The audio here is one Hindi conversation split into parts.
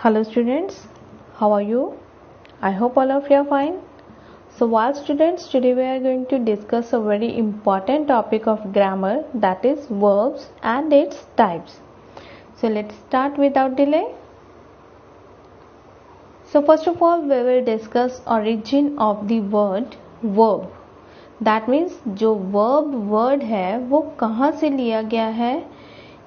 Hello students, how are you? I hope all of you are fine. So while students, today we are going to discuss a very important topic of grammar, that is verbs and its types. So let's start without delay. So first of all we will discuss origin of the word verb. That means जो verb word है वो कहाँ से लिया गया है,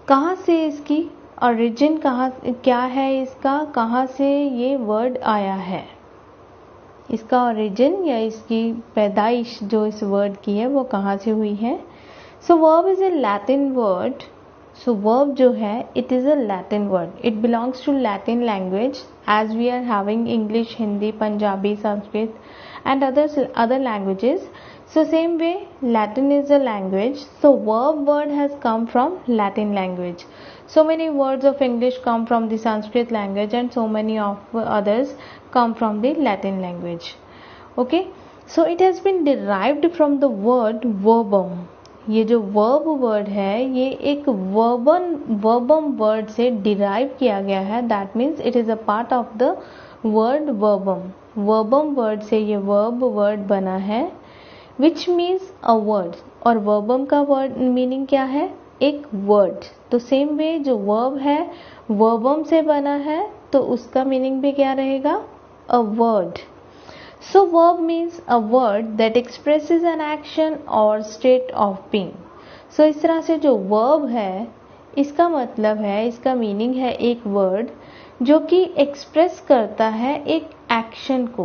कहाँ से इसकी ओरिजिन क्या है, इसका कहाँ से ये वर्ड आया है, इसका ओरिजिन या इसकी पैदाइश जो इस वर्ड की है वो कहाँ से हुई है. So verb is a Latin word. So verb जो है it is a Latin word. It belongs to Latin language as we are having English, Hindi, Punjabi, Sanskrit and other languages. So same way Latin is a language. So verb word has come from Latin language. So many words of English come from the Sanskrit language and so many of others come from the Latin language. Okay, so it has been derived from the word verbum. ये जो verb word है ये एक verbum word से derive किया गया है. That means it is a part of the word verbum. verbum word से ये verb word बना है which means a word. और verbum का word meaning क्या है, एक word. तो same way जो verb है verbum से बना है तो उसका meaning भी क्या रहेगा, a word. So verb means a word that expresses an action or state of being. So इस तरह से जो verb है इसका मतलब है, इसका meaning है एक word जो कि एक्सप्रेस करता है एक एक्शन को.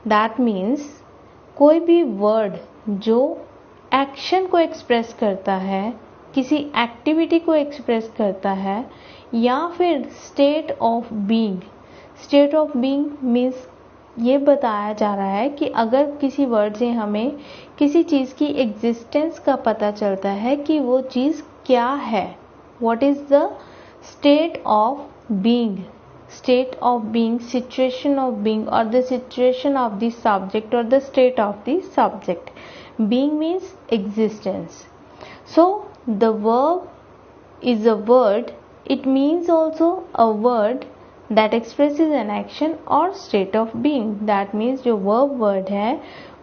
दैट मीन्स कोई भी वर्ड जो एक्शन को एक्सप्रेस करता है, किसी एक्टिविटी को एक्सप्रेस करता है, या फिर state of being. State of being means ये बताया जा रहा है कि अगर किसी वर्ड से हमें किसी चीज़ की एग्जिस्टेंस का पता चलता है कि वो चीज़ क्या है, what is the state of being, state of being, situation of being, or the situation of the subject or the state of the subject. Being means existence. So the verb is a word. It means also a word that expresses an action or state of being. That means जो verb word है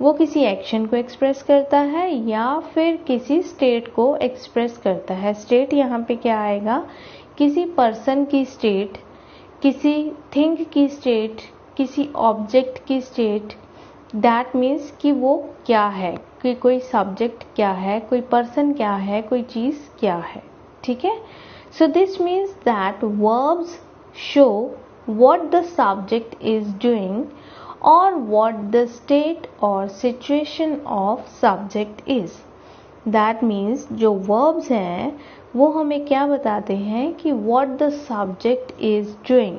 वो किसी action को express करता है या फिर किसी state को express करता है. State यहाँ पे क्या आएगा, किसी पर्सन की स्टेट, किसी थिंग की स्टेट, किसी ऑब्जेक्ट की स्टेट. दैट मीन्स कि वो क्या है, कि कोई सब्जेक्ट क्या है, कोई पर्सन क्या है, कोई चीज़ क्या है. ठीक है. So this means that verbs show what the subject is doing और व्हाट द स्टेट और situation of subject is. That means जो वर्ब्स हैं वो हमें क्या बताते हैं कि what the subject is doing.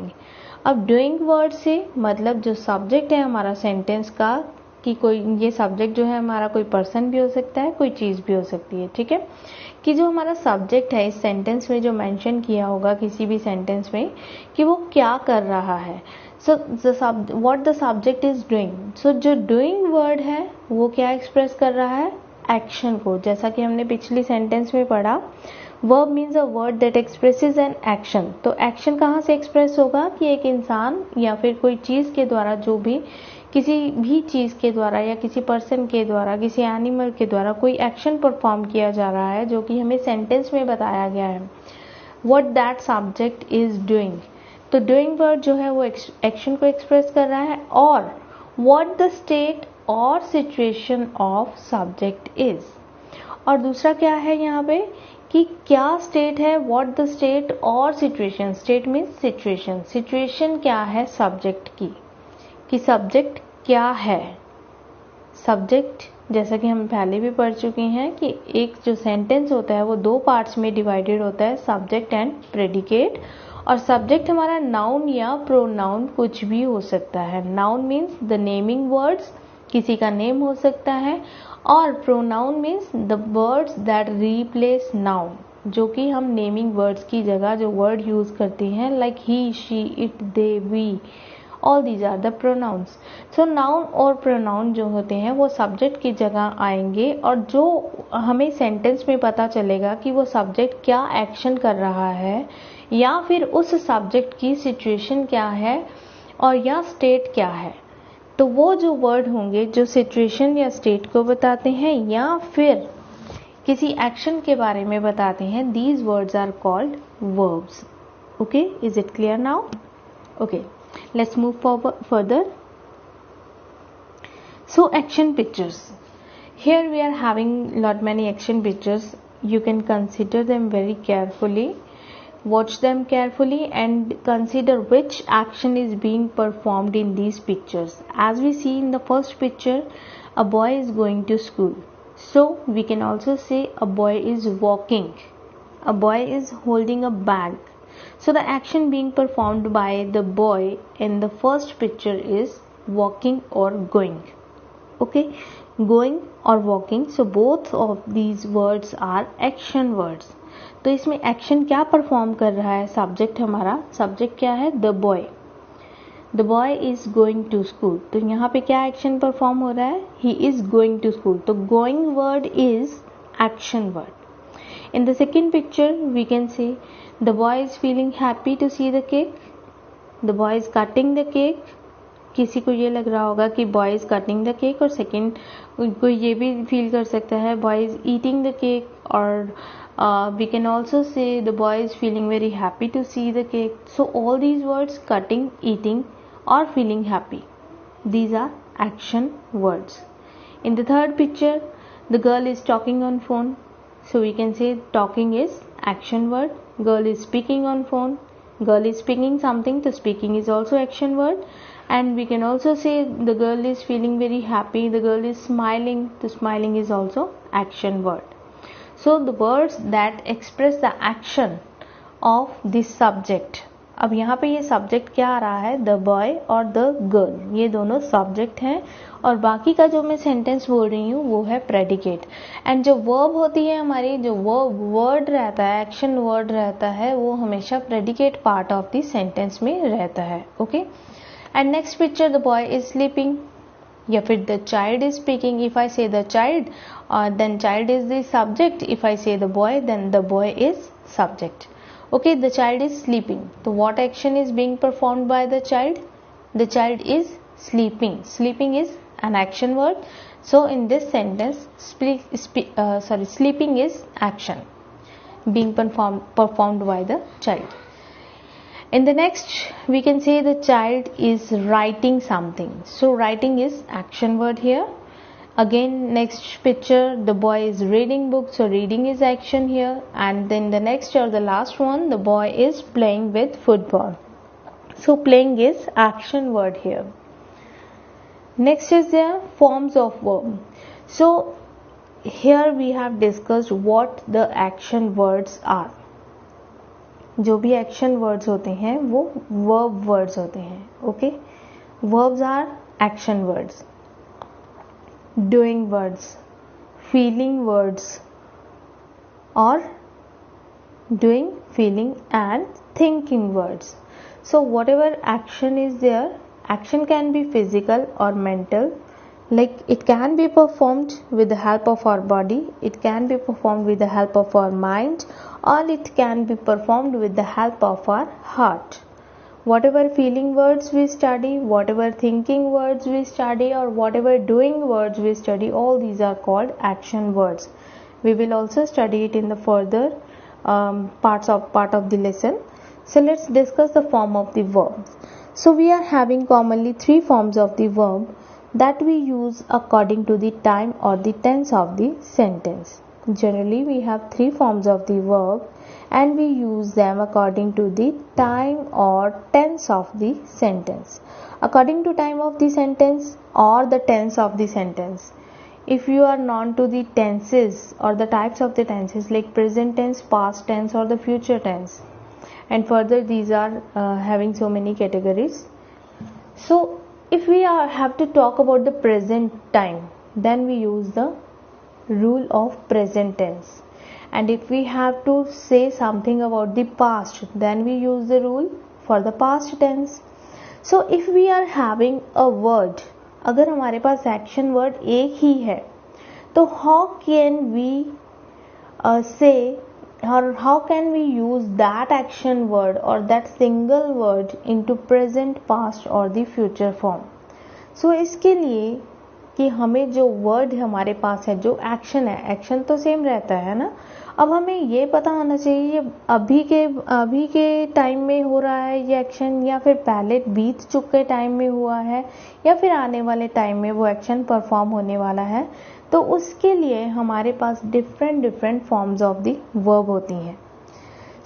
अब doing वर्ड से मतलब जो सब्जेक्ट है हमारा सेंटेंस का, कि कोई ये सब्जेक्ट जो है हमारा कोई पर्सन भी हो सकता है, कोई चीज़ भी हो सकती है. ठीक है, कि जो हमारा सब्जेक्ट है इस सेंटेंस में जो मेंशन किया होगा किसी भी सेंटेंस में कि वो क्या कर रहा है. सो what the subject is doing. सो जो doing वर्ड है वो क्या एक्सप्रेस कर रहा है, एक्शन को. जैसा कि हमने पिछली सेंटेंस में पढ़ा, verb means a word that expresses an action. तो एक्शन कहाँ से एक्सप्रेस होगा कि एक इंसान या फिर कोई चीज़ के द्वारा, जो भी किसी भी चीज़ के द्वारा या किसी पर्सन के द्वारा, किसी एनिमल के द्वारा कोई एक्शन परफॉर्म किया जा रहा है जो कि हमें सेंटेंस में बताया गया है. What that subject is doing. तो डूइंग वर्ड जो है वो एक्शन को एक्सप्रेस कर रहा है. और व्हाट द स्टेट और सिचुएशन ऑफ सब्जेक्ट इज. और दूसरा क्या है यहाँ पे कि क्या स्टेट है, व्हाट द स्टेट और situation. State means situation. Situation क्या है सब्जेक्ट की, कि सब्जेक्ट क्या है. सब्जेक्ट जैसा कि हम पहले भी पढ़ चुके हैं कि एक जो सेंटेंस होता है वो दो पार्ट्स में डिवाइडेड होता है, सब्जेक्ट एंड प्रेडिकेट. और सब्जेक्ट हमारा नाउन या प्रोनाउन कुछ भी हो सकता है. Noun means the naming words, किसी का नेम हो सकता है. और pronoun means the words that replace noun, जो कि हम नेमिंग वर्ड्स की जगह जो वर्ड यूज करते हैं, like he, she, it, they, we, all these are the pronounce. So noun और प्रोनाउन जो होते हैं वो सब्जेक्ट की जगह आएंगे और जो हमें सेंटेंस में पता चलेगा कि वो सब्जेक्ट क्या एक्शन कर रहा है या फिर उस सब्जेक्ट की सिचुएशन क्या है और या स्टेट क्या है। तो वो जो वर्ड होंगे जो सिचुएशन या स्टेट को बताते हैं या फिर किसी एक्शन के बारे में बताते हैं, these words are called verbs. Okay, is it clear now? Okay, let's move forward further. So action pictures. Here we are having lot many action pictures. You can consider them very carefully. Watch them carefully and consider which action is being performed in these pictures. As we see in the first picture, a boy is going to school. So we can also say a boy is walking. A boy is holding a bag. So the action being performed by the boy in the first picture is walking or going. Okay, going or walking, so both of these words are action words. तो इसमें एक्शन क्या परफॉर्म कर रहा है? सब्जेक्ट हमारा, सब्जेक्ट क्या है? The boy. The boy is going to school. तो यहाँ पे क्या एक्शन परफॉर्म हो रहा है? He is going to school. तो going word is action word. In the second picture we can say the boy is feeling happy to see the cake. The boy is cutting the cake. किसी को ये लग रहा होगा कि boy is cutting the cake, और सेकेंड कोई ये भी फील कर सकता है boy is eating the cake, और we can also say the boy is feeling very happy to see the cake. So all these words, cutting, eating और feeling happy, these are action words. In the third picture the girl is talking on phone. So we can say talking is action word. Girl is speaking on phone. Girl is speaking something, so speaking is also action word. And we can also say the girl is feeling very happy, the girl is smiling, so smiling is also action word. So the words that express the action of this subject. अब यहाँ पे ये सब्जेक्ट क्या आ रहा है? द बॉय और द गर्ल, ये दोनों सब्जेक्ट हैं, और बाकी का जो मैं सेंटेंस बोल रही हूँ वो है प्रेडिकेट. एंड जो वर्ब होती है हमारी, जो वर्ब वर्ड रहता है, एक्शन वर्ड रहता है, वो हमेशा predicate part of the sentence में रहता है. Okay, and next picture the boy is sleeping, या फिर the child is speaking. If I say the child, then child is the subject. If I say the boy, then the boy is subject. Okay, the child is sleeping. So what action is being performed by the child? The child is sleeping. Sleeping is an action word. So in this sentence, sleeping is action being performed by the child. In the next, we can say the child is writing something. So writing is action word here. Again, next picture, the boy is reading book, so reading is action here. And then the next or the last one, the boy is playing with football. So playing is action word here. Next is the forms of verb. So here we have discussed what the action words are. जो भी action words होते हैं वो verb words होते हैं. Okay, verbs are action words. Doing words, feeling words, or doing, feeling and thinking words. So whatever action is there, action can be physical or mental. Like it can be performed with the help of our body, it can be performed with the help of our mind, or it can be performed with the help of our heart. Whatever feeling words we study, whatever thinking words we study, or whatever doing words we study, all these are called action words. We will also study it in the further part of the lesson. So let's discuss the form of the verb. So we are having commonly three forms of the verb that we use according to the time or the tense of the sentence. Generally we have three forms of the verb and we use them according to the time or tense of the sentence. According to time of the sentence or the tense of the sentence. If you are known to the tenses or the types of the tenses like present tense, past tense or the future tense, and further these are having so many categories. So if we have to talk about the present time, then we use the rule of present tense. And if we have to say something about the past, then we use the rule for the past tense. So if we are having a word, अगर हमारे पास action word एक ही है, तो how can we say or how can we use that action word or that single word into present, past or the future form. So इसके लिए कि हमें जो वर्ड हमारे पास है, जो एक्शन है, एक्शन तो सेम रहता है ना, अब हमें ये पता होना चाहिए ये अभी के टाइम में हो रहा है ये एक्शन, या फिर पहले बीत चुके टाइम में हुआ है, या फिर आने वाले टाइम में वो एक्शन परफॉर्म होने वाला है. तो उसके लिए हमारे पास different forms of the verb होती हैं.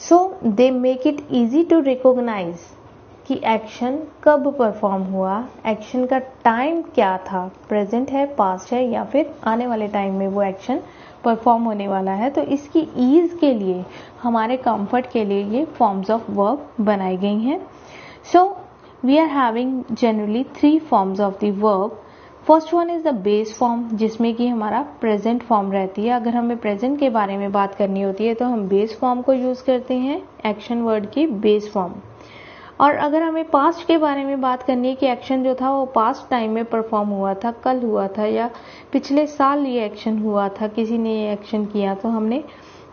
So they make it easy to recognise कि एक्शन कब परफॉर्म हुआ, एक्शन का टाइम क्या था, प्रेजेंट है, पास्ट है, या फिर आने वाले टाइम में वो एक्शन परफॉर्म होने वाला है. तो इसकी ईज के लिए, हमारे कंफर्ट के लिए ये फॉर्म्स ऑफ वर्ब बनाई गई हैं. So we are having generally 3 forms of the verb. First one is the base form, जिसमें कि हमारा प्रेजेंट फॉर्म रहती है. अगर हमें प्रेजेंट के बारे में बात करनी होती है तो हम बेस फॉर्म को यूज करते हैं, एक्शन वर्ड की बेस फॉर्म. और अगर हमें पास्ट के बारे में बात करनी है कि एक्शन जो था वो पास्ट टाइम में परफॉर्म हुआ था, कल हुआ था, या पिछले साल ये एक्शन हुआ था, किसी ने ये एक्शन किया, तो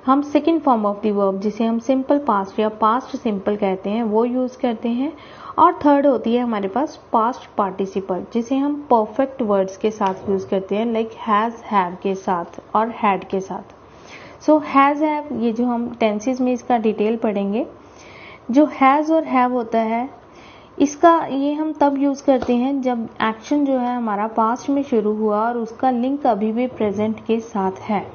हम second form of the verb, जिसे हम सिंपल पास्ट या पास्ट सिंपल कहते हैं, वो यूज करते हैं. और थर्ड होती है हमारे पास पास्ट पार्टिसिपल, जिसे हम परफेक्ट वर्ड्स के साथ यूज करते हैं, लाइक हैज, हैव के साथ और हैड के साथ. सो हैज, हैव, ये जो हम टेंसेस में इसका डिटेल पढ़ेंगे. जो हैज और हैव होता है, इसका ये हम तब यूज करते हैं जब एक्शन जो है हमारा पास्ट में शुरू हुआ और उसका लिंक अभी भी प्रेजेंट के साथ है.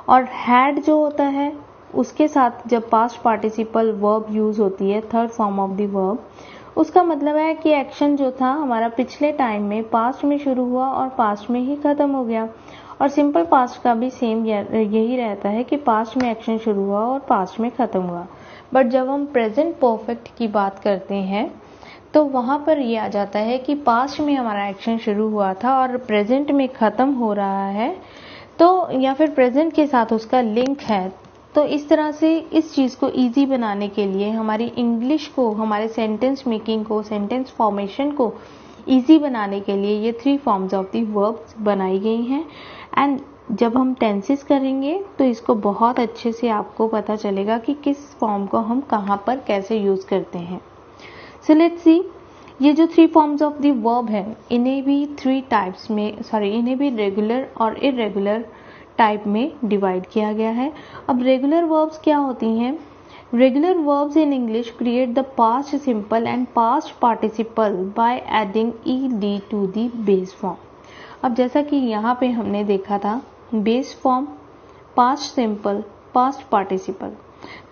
और हैड जो होता है उसके साथ जब पास्ट पार्टिसिपल वर्ब यूज होती है, third form of the verb, उसका मतलब है कि एक्शन जो था हमारा पिछले टाइम में पास्ट में शुरू हुआ और पास्ट में ही खत्म हो गया. और सिंपल पास्ट का भी सेम यही रहता है कि पास्ट में एक्शन शुरू हुआ और पास्ट में खत्म हुआ. बट जब हम प्रेजेंट परफेक्ट की बात करते हैं तो वहां पर ये आ जाता है कि पास्ट में हमारा एक्शन शुरू हुआ था और प्रेजेंट में खत्म हो रहा है, तो या फिर प्रेजेंट के साथ उसका लिंक है. तो इस तरह से इस चीज को इजी बनाने के लिए, हमारी इंग्लिश को, हमारे सेंटेंस मेकिंग को, सेंटेंस फॉर्मेशन को इजी बनाने के लिए ये 3 फॉर्म्स ऑफ द वर्ब्स बनाई गई हैं. एंड जब हम टेंसेस करेंगे तो इसको बहुत अच्छे से आपको पता चलेगा कि किस फॉर्म को हम कहाँ पर कैसे यूज करते हैं. सो लेट्स सी, ये जो 3 फॉर्म्स ऑफ द वर्ब है, इन्हें भी 3 टाइप्स में, इन्हें भी रेगुलर और इरेगुलर टाइप में डिवाइड किया गया है. अब रेगुलर वर्ब्स क्या होती हैं? Regular verbs in English create the past simple and past participle by adding ed to the base form. अब जैसा कि यहाँ पे हमने देखा था, base form, past simple, past participle.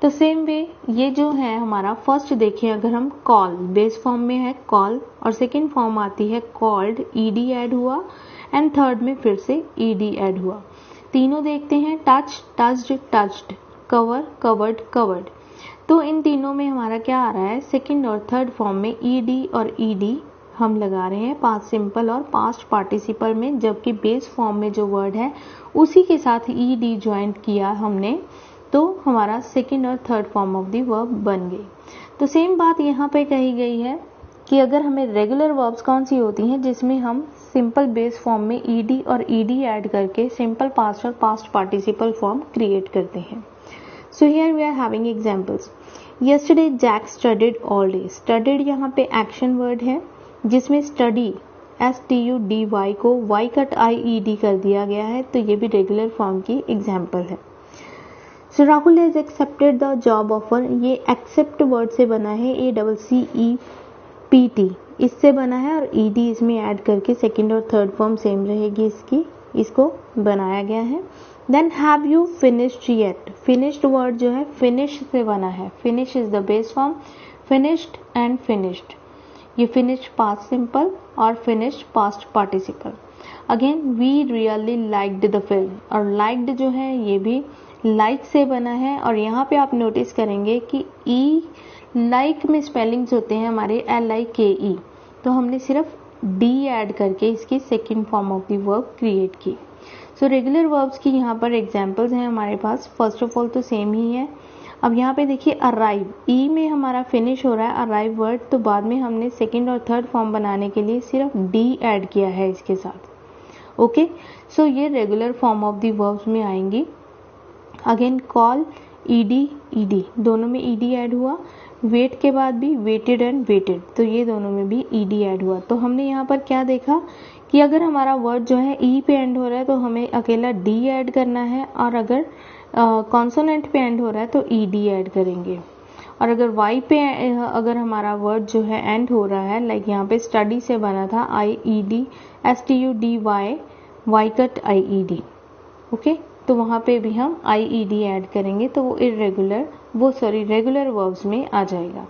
तो सेम वे ये जो है हमारा फर्स्ट देखिए, अगर हम कॉल, बेस फॉर्म में है कॉल और सेकेंड फॉर्म आती है कॉल्ड, ed ऐड हुआ, एंड थर्ड में फिर से ed ऐड हुआ. तीनों देखते हैं, touch, touched, touched, cover, covered, covered. तो इन तीनों में हमारा क्या आ रहा है, सेकंड और थर्ड फॉर्म में ed और ed हम लगा रहे हैं पास्ट सिंपल और पास्ट पार्टिसिपल में, जबकि बेस फॉर्म में जो वर्ड है उसी के साथ ed ज्वाइन किया हमने, तो हमारा सेकंड और third form of the verb बन गई. तो सेम बात यहाँ पे कही गई है कि अगर हमें रेगुलर वर्ब्स कौन सी होती हैं जिसमें हम सिंपल बेस फॉर्म में ed और ed ऐड करके सिंपल पास्ट और पास्ट पार्टिसिपल फॉर्म क्रिएट करते हैं. So here we are having examples. Yesterday Jack studied all day. Studied यहाँ पे एक्शन वर्ड है, जिसमें स्टडी STUDY को y कट IED कर दिया गया है, तो ये भी रेगुलर फॉर्म की एग्जाम्पल है. So Rahul has accepted the job offer. ये एक्सेप्ट वर्ड से बना है, ACCEPT इससे बना है, और ed इसमें ऐड करके सेकंड और थर्ड फॉर्म सेम रहेगी इसकी, इसको बनाया गया है. Then have you finished yet. Finished word जो है फिनिश से बना है, finish is the base form, finished and finished. ये फिनिश्ड पास्ट सिंपल और finished past participle. Again we really liked the film, और लाइक्ड जो है ये भी लाइक से बना है, और यहाँ पे आप नोटिस करेंगे कि ई लाइक में स्पेलिंग्स होते हैं हमारे LIKE, तो हमने सिर्फ d ऐड करके इसकी second form of the verb create की. सो रेगुलर वर्ब्स की यहाँ पर एग्जाम्पल्स हैं हमारे पास. फर्स्ट ऑफ ऑल तो सेम ही है. अब यहाँ पे देखिए अराइव, ई में हमारा फिनिश हो रहा है अराइव वर्ड, तो बाद में हमने सेकेंड और थर्ड फॉर्म बनाने के लिए सिर्फ d ऐड किया है इसके साथ. ओके, सो ये regular form of the verbs में आएंगी. अगेन कॉल, ईडी ईडी, दोनों में ईडी ऐड हुआ। वेट के बाद भी वेटेड एंड वेटेड, तो ये दोनों में भी ईडी ऐड हुआ। तो हमने यहाँ पर क्या देखा कि अगर हमारा वर्ड जो है ई पे एंड हो रहा है तो हमें अकेला डी ऐड करना है, और अगर कॉन्सोनेंट पे एंड हो रहा है तो ईडी ऐड करेंगे। और अगर वाई पे अगर हमारा वर्ड जो है एंड हो रहा है, लाइक यहाँ पे स्टडी से बना था IED STUDY, Y cut IED, okay, तो वहाँ पे भी हम IED ऐड करेंगे तो वो रेगुलर वर्ब्स में आ जाएगा।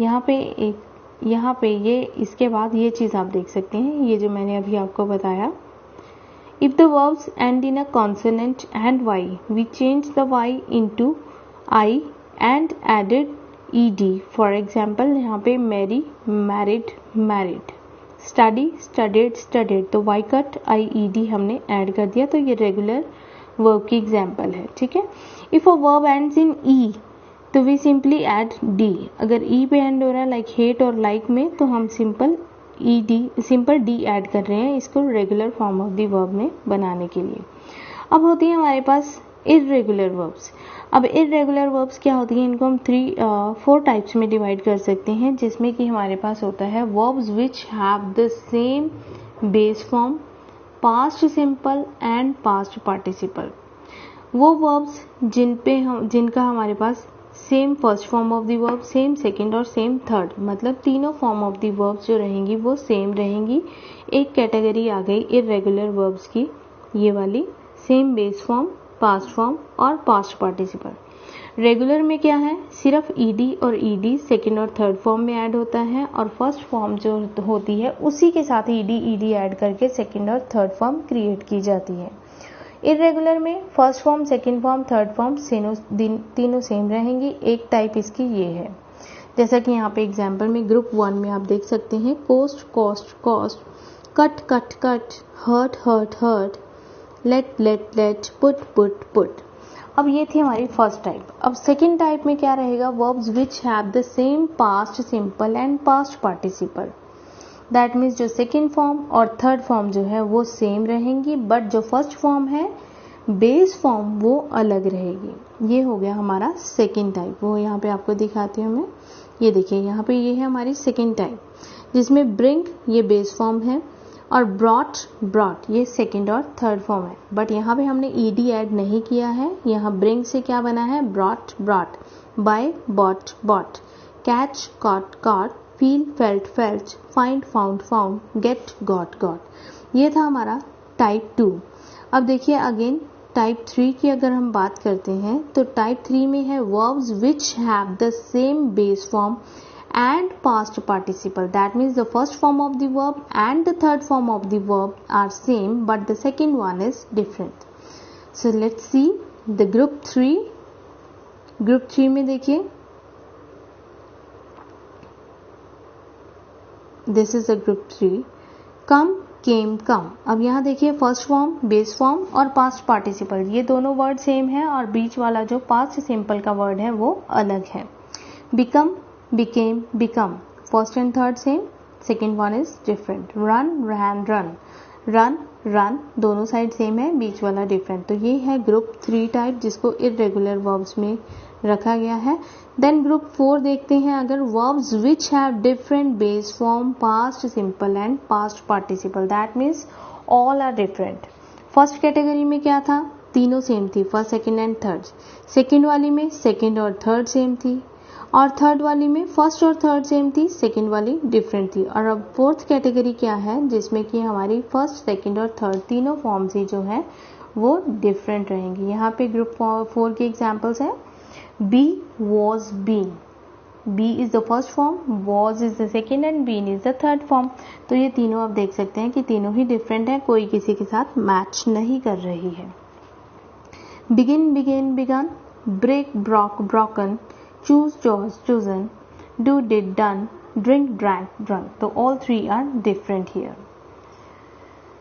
यहाँ पे ये इसके बाद ये चीज़ आप देख सकते हैं, ये जो मैंने अभी आपको बताया, if the verbs end in a consonant and Y, we change the Y into I and added ED। For example यहाँ पे marry married married, study studied studied, तो वाई कट IED हमने ऐड कर दिया, तो ये रेगुलर वर्ब की एग्जाम्पल है, ठीक है। If a verb ends in e, तो वी सिंपली ऐड डी। अगर ई पे एंड हो रहा है लाइक हेट और लाइक में, तो हम सिंपल डी ऐड कर रहे हैं इसको regular form of the verb में बनाने के लिए। अब होती है हमारे पास इर्रेगुलर वर्ब्स। अब इर्रेगुलर वर्ब्स क्या होती हैं, इनको हम 4 टाइप्स में डिवाइड कर सकते हैं, जिसमें कि हमारे पास होता है verbs which have the same base form, past simple and past participle. वो वर्ब्स जिनका हमारे पास same first form of the verb, same second और सेम थर्ड, मतलब तीनों फॉर्म ऑफ द वर्ब्स जो रहेंगी वो सेम रहेंगी। एक कैटेगरी आ गई इर्रेगुलर वर्ब्स की, ये वाली, same base form, past form और पास्ट पार्टिसिपल। रेगुलर में क्या है, सिर्फ ईडी और ईडी सेकंड और थर्ड फॉर्म में ऐड होता है, और फर्स्ट फॉर्म जो होती है उसी के साथ ईडी ऐड करके सेकंड और थर्ड फॉर्म क्रिएट की जाती है। इर्रेगुलर में first form, second form, third form तीनों सेम रहेंगी। एक टाइप इसकी ये है, जैसा कि यहाँ पे एग्जाम्पल में ग्रुप 1 में आप देख सकते हैं, cost cost cost, cut cut cut, hurt hurt hurt, let let let, put put put. अब ये थी हमारी फर्स्ट टाइप। अब सेकेंड टाइप में क्या रहेगा, verbs which have the same past simple and past participle. That means जो सेकेंड फॉर्म और थर्ड फॉर्म जो है वो सेम रहेंगी, बट जो फर्स्ट फॉर्म है बेस फॉर्म वो अलग रहेगी। ये हो गया हमारा सेकेंड टाइप। वो यहाँ पे आपको दिखाती हूँ मैं, ये देखिए यहाँ पे ये है हमारी सेकेंड टाइप, जिसमें ब्रिंग ये बेस फॉर्म है और ब्रॉट ये सेकेंड और थर्ड फॉर्म है, बट यहाँ पे हमने ईडी ऐड नहीं किया है। यहाँ ब्रिंग से क्या बना है, brought, buy, bought, catch, caught, feel, felt, find, found, get, got. ये था हमारा टाइप 2। अब देखिए अगेन टाइप 3 की अगर हम बात करते हैं, तो टाइप 3 में है verbs which have the same base form and past participle. That means the first form of the verb and the third form of the verb are same, but the second one is different. So let's see the group 3. Group 3 में देखिए, this is the group 3. come, came, come. अब यहाँ देखिए फर्स्ट फॉर्म, बेस फॉर्म और पास्ट पार्टिसिपल, ये दोनों वर्ड सेम है, और बीच वाला जो पास्ट सिंपल का वर्ड है वो अलग है। become, became, become, first and third same, second one is different. run, ran, run, दोनों साइड सेम है, बीच वाला डिफरेंट। तो ये है ग्रुप 3 टाइप, जिसको इर्रेगुलर वर्ब्स में रखा गया है। देन ग्रुप 4 देखते हैं, अगर verbs which have different base form, past simple and past participle, that means all are different. First category में क्या था, तीनों सेम थी, first second and third. Second वाली में सेकेंड और थर्ड सेम थी, और थर्ड वाली में फर्स्ट और थर्ड सेम थी, सेकंड वाली डिफरेंट थी। और अब फोर्थ कैटेगरी क्या है, जिसमें कि हमारी फर्स्ट, सेकंड और थर्ड तीनों फॉर्म्स ही जो है वो डिफरेंट रहेंगी। यहाँ पे ग्रुप 4 के एग्जांपल्स हैं, be, was, been. Be is the first form, was is the second and been is the third form. तो ये तीनों आप देख सकते हैं कि तीनों ही डिफरेंट है, कोई किसी के साथ मैच नहीं कर रही है। Begin, began, begun, break, broke, broken, choose, chose, chosen, do, did, done, drink, drank, drunk. So all three are different here.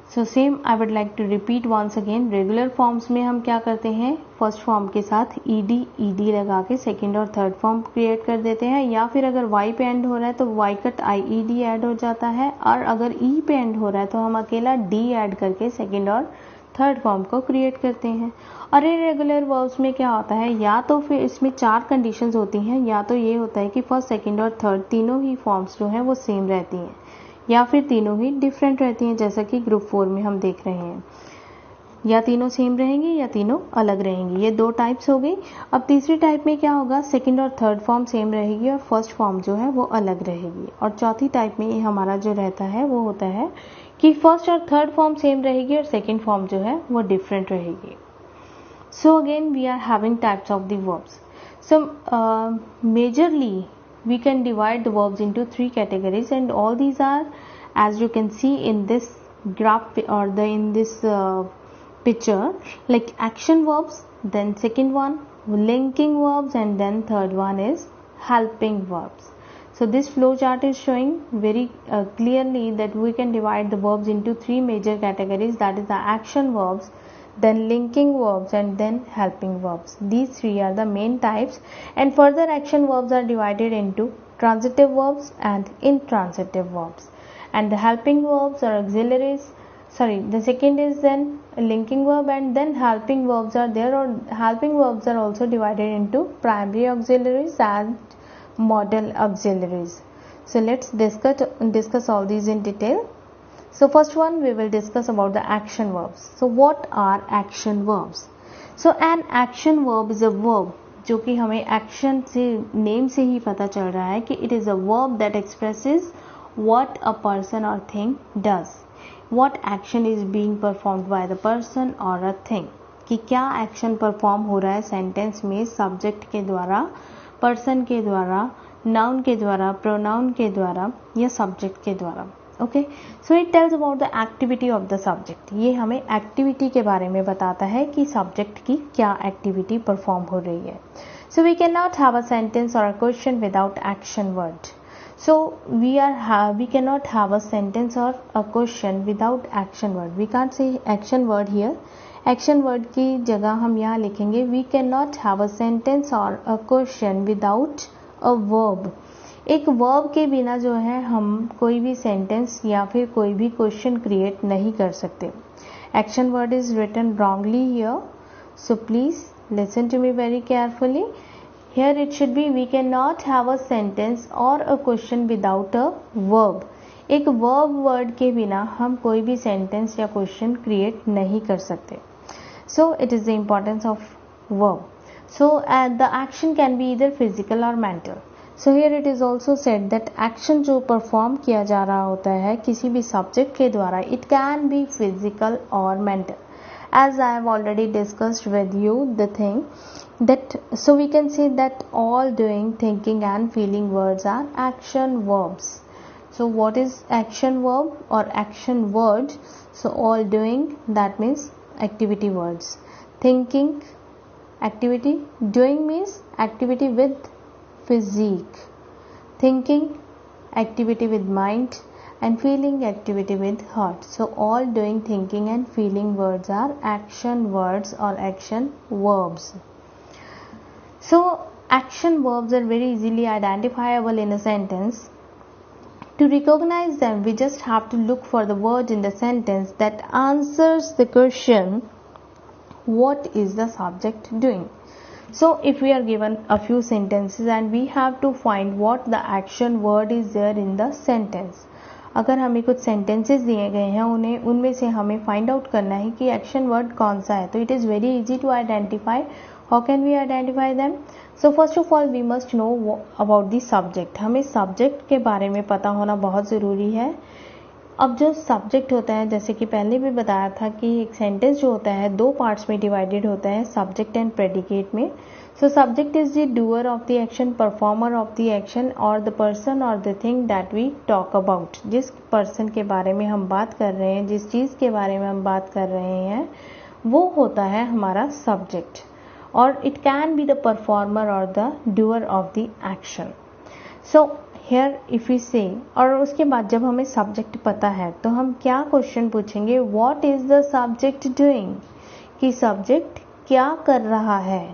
So same I would like to repeat once again. Regular forms में हम क्या करते हैं, फर्स्ट फॉर्म के साथ ed लगा के सेकेंड और थर्ड फॉर्म क्रिएट कर देते हैं, या फिर अगर y पे एंड हो रहा है तो y कट IED ऐड हो जाता है, और अगर e पे एंड हो रहा है तो हम अकेला d ऐड करके सेकेंड और थर्ड फॉर्म को क्रिएट करते हैं। और इरेगुलर वर्ब्स में क्या होता है, या तो फिर इसमें 4 कंडीशंस होती हैं, या तो ये होता है कि फर्स्ट, सेकंड और थर्ड तीनों ही फॉर्म्स जो हैं वो सेम रहती हैं, या फिर तीनों ही डिफरेंट रहती हैं, जैसा कि ग्रुप 4 में हम देख रहे हैं। या तीनों सेम रहेंगी या तीनों अलग रहेंगी। ये 2 टाइप्स हो गई। अब तीसरी टाइप में क्या होगा, सेकंड और थर्ड फॉर्म सेम रहेगी और फर्स्ट फॉर्म जो है वो अलग रहेगी। और चौथी टाइप में ये हमारा जो रहता है वो होता है कि फर्स्ट और थर्ड फॉर्म सेम रहेगी और सेकंड फॉर्म जो है वो डिफरेंट रहेगी। So again we are having types of the verbs. So majorly we can divide the verbs into 3 categories, and all these are, as you can see in this graph or in this picture, like action verbs, then second one linking verbs, and then third one is helping verbs. So this flow chart is showing very clearly that we can divide the verbs into 3 major categories, that is the action verbs, then linking verbs, and then helping verbs. These 3 are the main types, and further action verbs are divided into transitive verbs and intransitive verbs, and the helping verbs or auxiliaries, the second is then linking verb, and then helping verbs are there, or helping verbs are also divided into primary auxiliaries and modal auxiliaries. So let's discuss all these in detail. So first one, we will discuss about the action verbs. So what are action verbs? So an action verb is a verb जो कि हमें action से, name से ही पता चल रहा है कि it is a verb that expresses what a person or thing does. What action is being performed by the person or a thing. कि क्या एक्शन परफॉर्म हो रहा है सेंटेंस में सब्जेक्ट के द्वारा, पर्सन के द्वारा, नाउन के द्वारा, प्रोनाउन के द्वारा या सब्जेक्ट के द्वारा. Okay, so it tells about the activity of the subject. ये हमें एक्टिविटी के बारे में बताता है कि सब्जेक्ट की क्या एक्टिविटी परफॉर्म हो रही है. So we can not have a sentence और a question without action word. So we cannot have a sentence or a question without action word. We can't say action word here. Action word की जगह हम यहाँ लिखेंगे we cannot have a sentence or a question without a verb. एक verb के बिना जो है हम कोई भी sentence या फिर कोई भी question create नहीं कर सकते. Action word is written wrongly here, so please listen to me very carefully. Here it should be we cannot have a sentence or a question without a verb. एक verb word के बिना हम कोई भी sentence या question create नहीं कर सकते. So it is the importance of verb. So the action can be either physical or mental. So here it is also said that action जो perform किया जा रहा होता है किसी भी subject के द्वारा, it can be physical or mental. As I have already discussed with you the thing that, so we can say that all doing, thinking and feeling words are action verbs. So what is action verb or action word? So all doing, that means activity words. Thinking, activity. Doing means activity with physique. Thinking, activity with mind, and feeling, activity with heart. So all doing, thinking and feeling words are action words or action verbs. So action verbs are very easily identifiable in a sentence. To recognize them, we just have to look for the word in the sentence that answers the question, what is the subject doing? So if we are given a few sentences and we have to find what the action word is there in the sentence. अगर हमें कुछ सेंटेंसेस दिए गए हैं, उनमें से हमें फाइंड आउट करना है कि एक्शन वर्ड कौन सा है, तो it is very easy to identify. How can we identify them? So first of all we must know about the subject. हमें सब्जेक्ट के बारे में पता होना बहुत ज़रूरी है. अब जो सब्जेक्ट होता है, जैसे कि पहले भी बताया था कि एक सेंटेंस जो होता है 2 पार्ट्स में डिवाइडेड होता है, सब्जेक्ट एंड प्रेडिकेट में. So subject is the doer of the action, performer of the action, or the person or the thing that we talk about. जिस person के बारे में हम बात कर रहे हैं, जिस चीज़ के बारे में हम बात कर रहे हैं, वो होता है हमारा subject. और it can be the performer or the doer of the action. So here if we say, और उसके बाद जब हमें subject पता है तो हम क्या question पूछेंगे, what is the subject doing? कि subject क्या कर रहा है.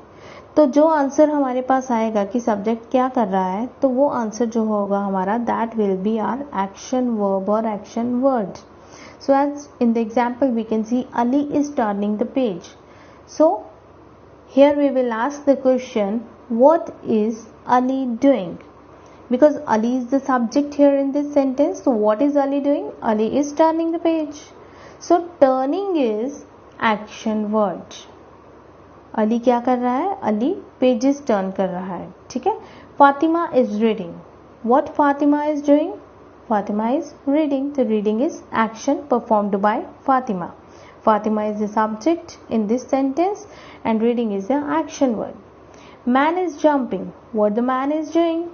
तो जो आंसर हमारे पास आएगा कि सब्जेक्ट क्या कर रहा है, तो वो आंसर जो होगा हमारा, that will be our action verb और action word. So as in the example we can see Ali is turning the page. So here we will ask the question, what is Ali doing? Because Ali is the subject here in this sentence. So what is Ali doing? Ali is turning the page. So turning is action word. Ali क्या कर रहा है? Ali pages turn कर रहा है. ठीक है. Fatima is reading. What Fatima is doing? Fatima is reading. The reading is action performed by Fatima. Fatima is the subject in this sentence and reading is the action word. Man is jumping. What the man is doing?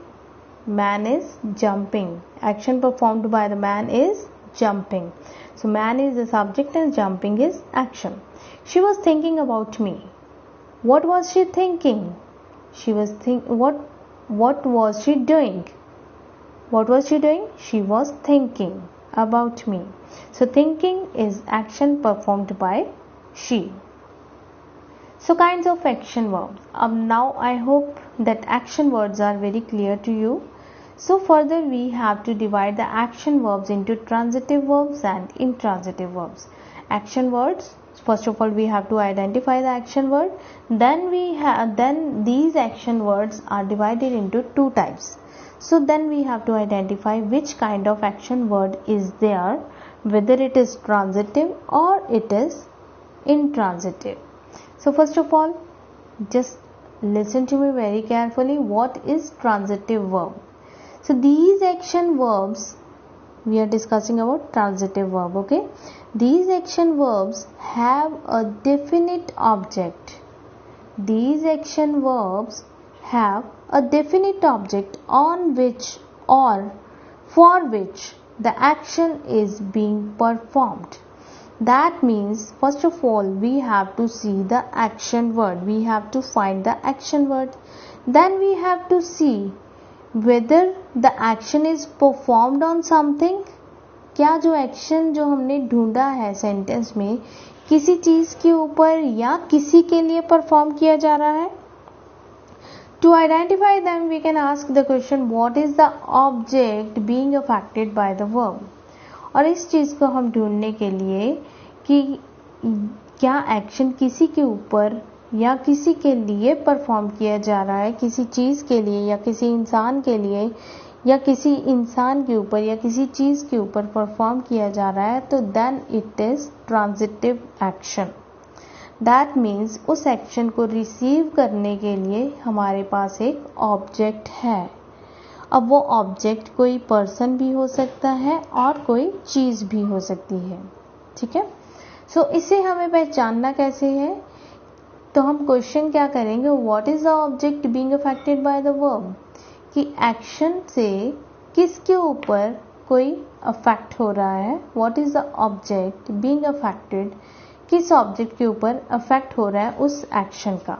Man is jumping. Action performed by the man is jumping. So man is the subject and jumping is action. She was thinking about me. What was she thinking? She was what was she doing? What was she doing? She was thinking about me. So thinking is action performed by she. So kinds of action verbs. Now I hope that action words are very clear to you. So further we have to divide the action verbs into transitive verbs and intransitive verbs. Action words, first of all we have to identify the action word. Then these action words are divided into two types. So then we have to identify which kind of action word is there, whether it is transitive or it is intransitive. So first of all, just listen to me very carefully. What is transitive verb? So these action verbs, we are discussing about transitive verb, okay? These action verbs have a definite object. These action verbs have a definite object on which or for which the action is being performed. That means first of all we have to see the action word. We have to find the action word. Then we have to see whether the action is performed on something. क्या जो एक्शन जो हमने ढूंढा है सेंटेंस में किसी चीज के ऊपर या किसी के लिए परफॉर्म किया जा रहा है. To identify them, we can ask the question, what is the object being affected by the verb? और इस चीज को हम ढूंढने के लिए कि क्या एक्शन किसी के ऊपर या किसी के लिए परफॉर्म किया जा रहा है, किसी चीज के लिए या किसी इंसान के लिए या किसी इंसान के ऊपर या किसी चीज के ऊपर परफॉर्म किया जा रहा है, तो then it is transitive action. That means उस एक्शन को रिसीव करने के लिए हमारे पास एक ऑब्जेक्ट है. अब वो ऑब्जेक्ट कोई पर्सन भी हो सकता है और कोई चीज भी हो सकती है. ठीक है. सो इसे हमें पहचानना कैसे है, तो हम क्वेश्चन क्या करेंगे, what is the object being affected by the verb, कि एक्शन से किसके ऊपर कोई अफेक्ट हो रहा है. What is the object being affected, किस ऑब्जेक्ट के ऊपर अफेक्ट हो रहा है उस एक्शन का.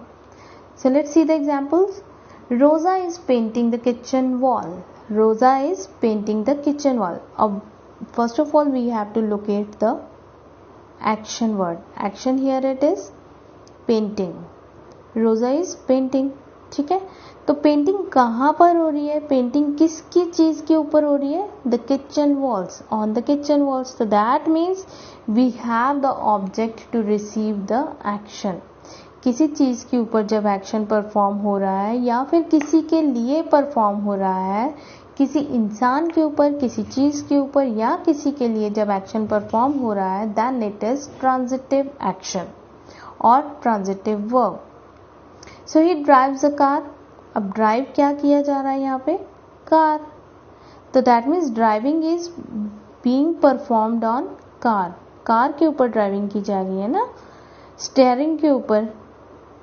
So let's see the examples. Rosa is painting the kitchen wall. Rosa is painting the kitchen wall. अब first of all we have to locate the action word. Action here it is painting. रोजा इज पेंटिंग. ठीक है. तो पेंटिंग कहाँ पर हो रही है, पेंटिंग किसकी चीज के ऊपर हो रही है, the kitchen walls, on the kitchen walls. तो that means we have the object to receive the action. किसी चीज के ऊपर जब एक्शन परफॉर्म हो रहा है या फिर किसी के लिए परफॉर्म हो रहा है, किसी इंसान के ऊपर, किसी चीज के ऊपर या किसी के लिए जब एक्शन परफॉर्म हो रहा है, then it is transitive action और transitive verb. So he drives a car. अब ड्राइव क्या किया जा रहा है यहाँ पे, कार. तो that means driving is being performed on car. Car के ऊपर ड्राइविंग की जा रही है ना. स्टीयरिंग के ऊपर,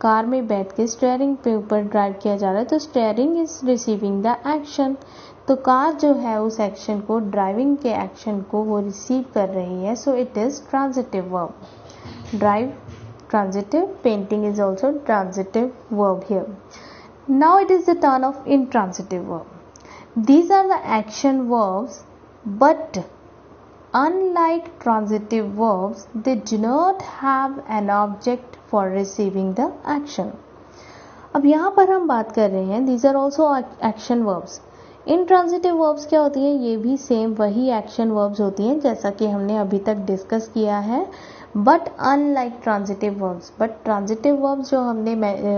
कार में बैठ के स्टीयरिंग पे ऊपर ड्राइव किया जा रहा है, तो steering is receiving the action. तो कार जो है उस एक्शन को, ड्राइविंग के एक्शन को वो रिसीव कर रही है. सो it is transitive verb. Drive transitive, painting is also transitive verb here. Now it is the turn of intransitive verb. These are the action verbs, but unlike transitive verbs, they do not have an object for receiving the action. अब यहाँ पर हम बात कर रहे हैं, these are also action verbs. Intransitive verbs क्या होती हैं, ये भी सेम वही एक्शन वर्ब्स होती हैं जैसा कि हमने अभी तक डिस्कस किया है, but unlike transitive verbs. But transitive verbs जो हमने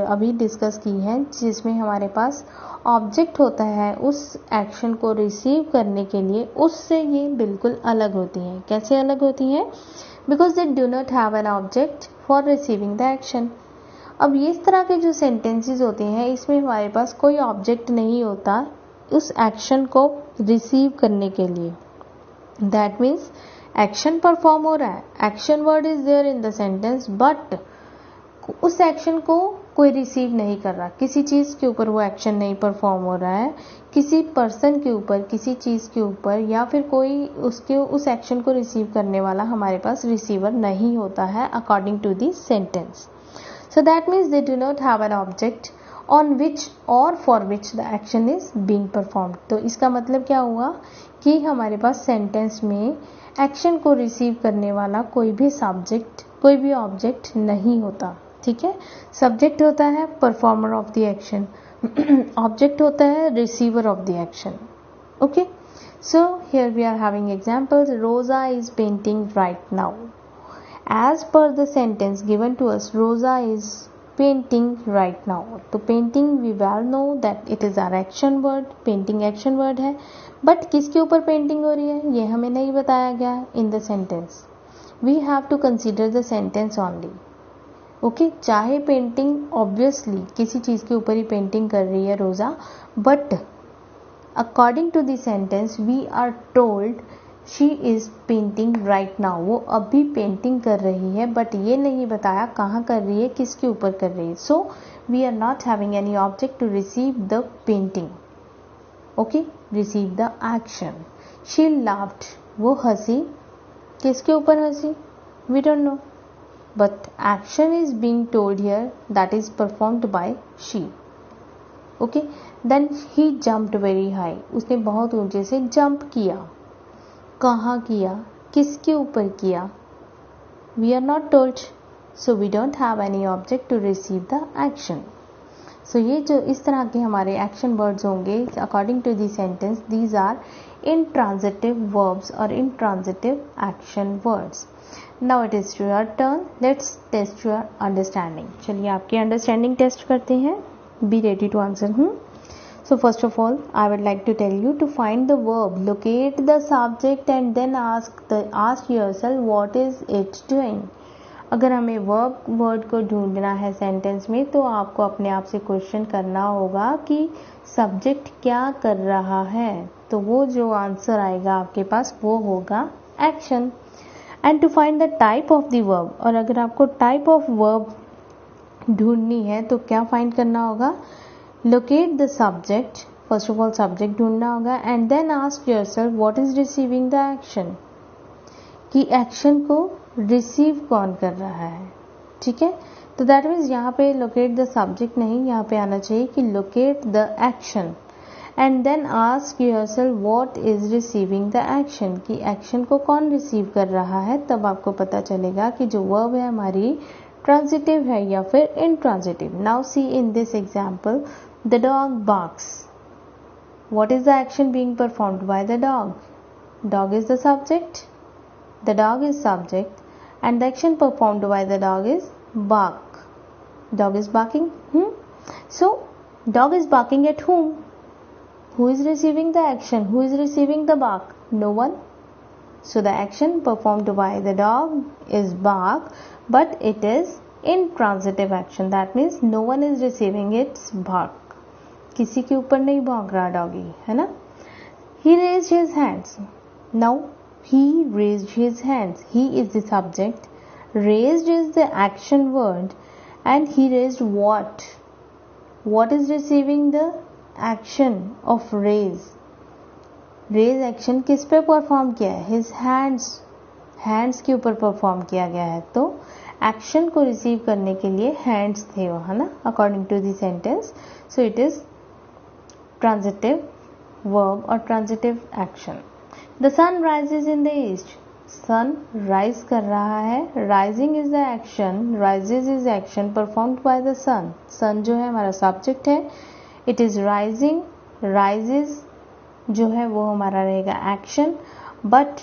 अभी डिस्कस की हैं, जिसमें हमारे पास ऑब्जेक्ट होता है उस एक्शन को रिसीव करने के लिए, उससे ये बिल्कुल अलग होती हैं। कैसे अलग होती हैं? Because they do not have an object for receiving the action. अब इस तरह के जो सेंटेंसेस होते हैं, इसमें हमारे पास कोई ऑब्जेक्ट नहीं होता उस एक्शन को रिसीव करने के लिए। दैट मीन्स एक्शन परफॉर्म हो रहा है, action word is there in the sentence, but उस एक्शन को कोई रिसीव नहीं कर रहा, किसी चीज के ऊपर वो एक्शन नहीं परफॉर्म हो रहा है, किसी पर्सन के ऊपर, किसी चीज के ऊपर, या फिर कोई उस एक्शन को रिसीव करने वाला हमारे पास रिसीवर नहीं होता है according to the sentence. So that means they do not have an object on which or for which the action is being performed. तो इसका मतलब क्या हुआ कि हमारे पास सेंटेंस में एक्शन को रिसीव करने वाला कोई भी सब्जेक्ट, कोई भी ऑब्जेक्ट नहीं होता। ठीक है, सब्जेक्ट होता है performer of the action, object होता है receiver of the action. Okay, so here we are having examples. Rosa is painting right now. As per the sentence given to us, Rosa is painting right now. तो painting we well know that it is our action word. Painting action word है, but किसके ऊपर painting हो रही है ये हमें नहीं बताया गया in the sentence. We have to consider the sentence only. Okay, चाहे painting obviously किसी चीज के ऊपर ही painting कर रही है रोजा, but according to the sentence we are told she is painting right now. वो अभी पेंटिंग कर रही है, बट ये नहीं बताया कहाँ कर रही है, किसके ऊपर कर रही है। So we are not having any object to receive the painting. Okay, receive the action. She laughed, वो हंसी, किसके ऊपर हंसी, we don't know, but action is being told here that is performed by she. Okay, then he jumped very high, उसने बहुत ऊंचे से जंप किया। कहाँ किया, किसके ऊपर किया, we are not told, so we don't have any object to receive the action. So ये जो इस तरह के हमारे एक्शन वर्ड्स होंगे according to the sentence, these are intransitive verbs और intransitive action words. Now it is your turn, let's test your understanding. चलिए आपकी अंडरस्टैंडिंग टेस्ट करते हैं। Be ready to answer. So first of all, I would like to tell you to find the verb, locate the subject and then ask yourself what is it doing. अगर हमें वर्ड को ढूंढना है सेंटेंस में, तो आपको अपने आप से क्वेश्चन करना होगा कि सब्जेक्ट क्या कर रहा है। तो वो जो आंसर आएगा आपके पास वो होगा action. And to find the type of the verb, और अगर आपको टाइप ऑफ वर्ब ढूंढनी है तो क्या फाइंड करना होगा, locate the subject, first of all subject ढूंढना होगा, and then ask yourself what is receiving the action, कि एक्शन को रिसीव कौन कर रहा है। ठीक है, तो दैट मीन्स यहाँ पे locate the subject नहीं, यहाँ पे आना चाहिए कि locate the action and then ask yourself what is receiving the action, कि एक्शन को कौन रिसीव कर रहा है। तब आपको पता चलेगा कि जो वर्ब है हमारी ट्रांजिटिव है या फिर intransitive. Now see in this example, the dog barks. What is the action being performed by the dog? Dog is the subject, the dog is subject, and the action performed by the dog is bark. Dog is barking. So dog is barking at whom? Who is receiving the action? Who is receiving the bark? No one. So the action performed by the dog is bark, but it is intransitive action. That means no one is receiving its bark. किसी के ऊपर नहीं भौंक रहा डॉगी, है ना। He raised his hands. Now he raised his hands. He is the subject. Raised is the action word, and he raised what? What is receiving the action of raise? Raise action किस पे परफॉर्म किया है? His hands. Hands के ऊपर परफॉर्म किया गया है, तो एक्शन को रिसीव करने के लिए हैंड्स थे वहां ना, according to the sentence. So it is transitive verb और transitive action. The sun rises in the east, sun rise कर रहा है, rising is the action, rises is action performed by the sun. Sun जो है हमारा सब्जेक्ट है, इट इज राइजिंग, राइजेज जो है वो हमारा रहेगा action, but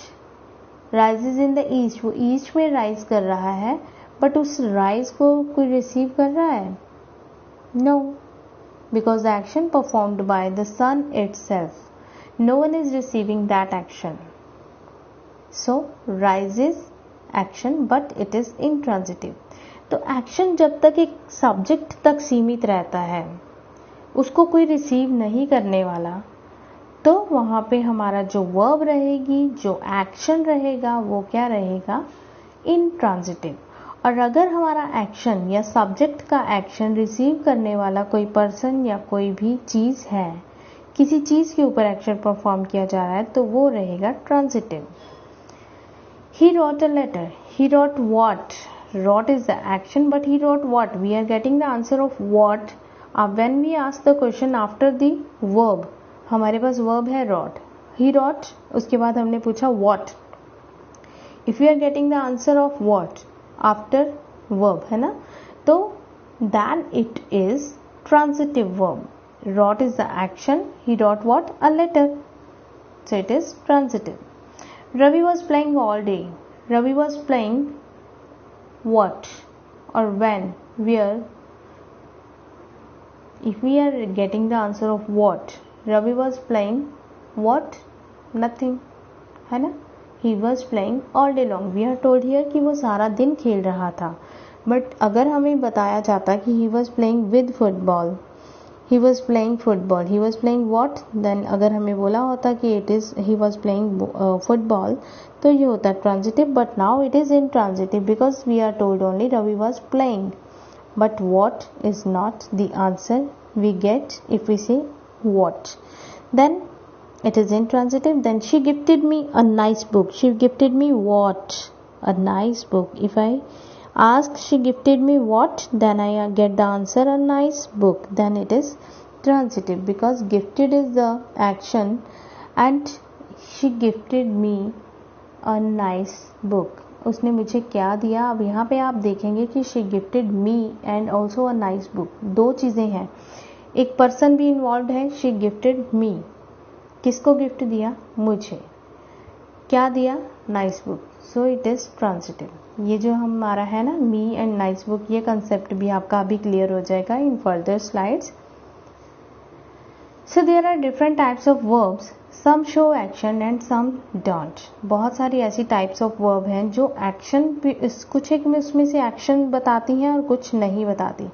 rises in the east, वो ईस्ट में राइज कर रहा है, बट उस राइज को कोई रिसीव कर रहा है? No, because the action performed by the sun itself, no one is receiving that action. So rise is action but it is intransitive. तो एक्शन जब तक एक सब्जेक्ट तक सीमित रहता है, उसको कोई रिसीव नहीं करने वाला, तो वहां पे हमारा जो वर्ब रहेगी, जो एक्शन रहेगा, वो क्या रहेगा? इंट्रांजिटिव. और अगर हमारा एक्शन या सब्जेक्ट का एक्शन रिसीव करने वाला कोई पर्सन या कोई भी चीज है, किसी चीज के ऊपर एक्शन परफॉर्म किया जा रहा है, तो वो रहेगा transitive. He wrote a letter. He wrote what? Wrote is the action, but he wrote what? We are getting the answer of what when we ask the question after the verb. हमारे पास verb है wrote. He wrote, उसके बाद हमने पूछा what. If we are getting the answer of what after verb, है ना, तो then it is transitive verb. Wrote is the action. He wrote what? A letter. So it is transitive. Ravi was playing all day. Ravi was playing what or when, where? If we are getting the answer of what, Ravi was playing what? Nothing, है ना. He was playing all day long. We are told here कि वो सारा दिन खेल रहा था. But अगर हमें बताया जाता कि he was playing with football, he was playing football, he was playing what, then अगर हमें बोला होता कि it is he was playing football, तो ये होता transitive. But now it is intransitive because we are told only Ravi was playing. But what is not the answer we get if we say what. Then it is intransitive. Then she gifted me a nice book. She gifted me what? A nice book. If I ask she gifted me what, then I get the answer a nice book. Then it is transitive because gifted is the action and she gifted me a nice book. उसने मुझे क्या दिया? अब यहाँ पे आप देखेंगे कि she gifted me and also a nice book, दो चीजें हैं. एक पर्सन भी इन्वॉल्व है. she gifted me, किसको गिफ्ट दिया? मुझे. क्या दिया? Nice book. So it is transitive. ये जो हमारा है ना मी एंड नाइस बुक, ये कंसेप्ट भी आपका अभी क्लियर हो जाएगा in further slides. So there are different types of verbs, some show action and some don't. बहुत सारी ऐसी टाइप्स ऑफ वर्ब हैं जो एक्शन, कुछ एक में उसमें से एक्शन बताती हैं और कुछ नहीं बताती.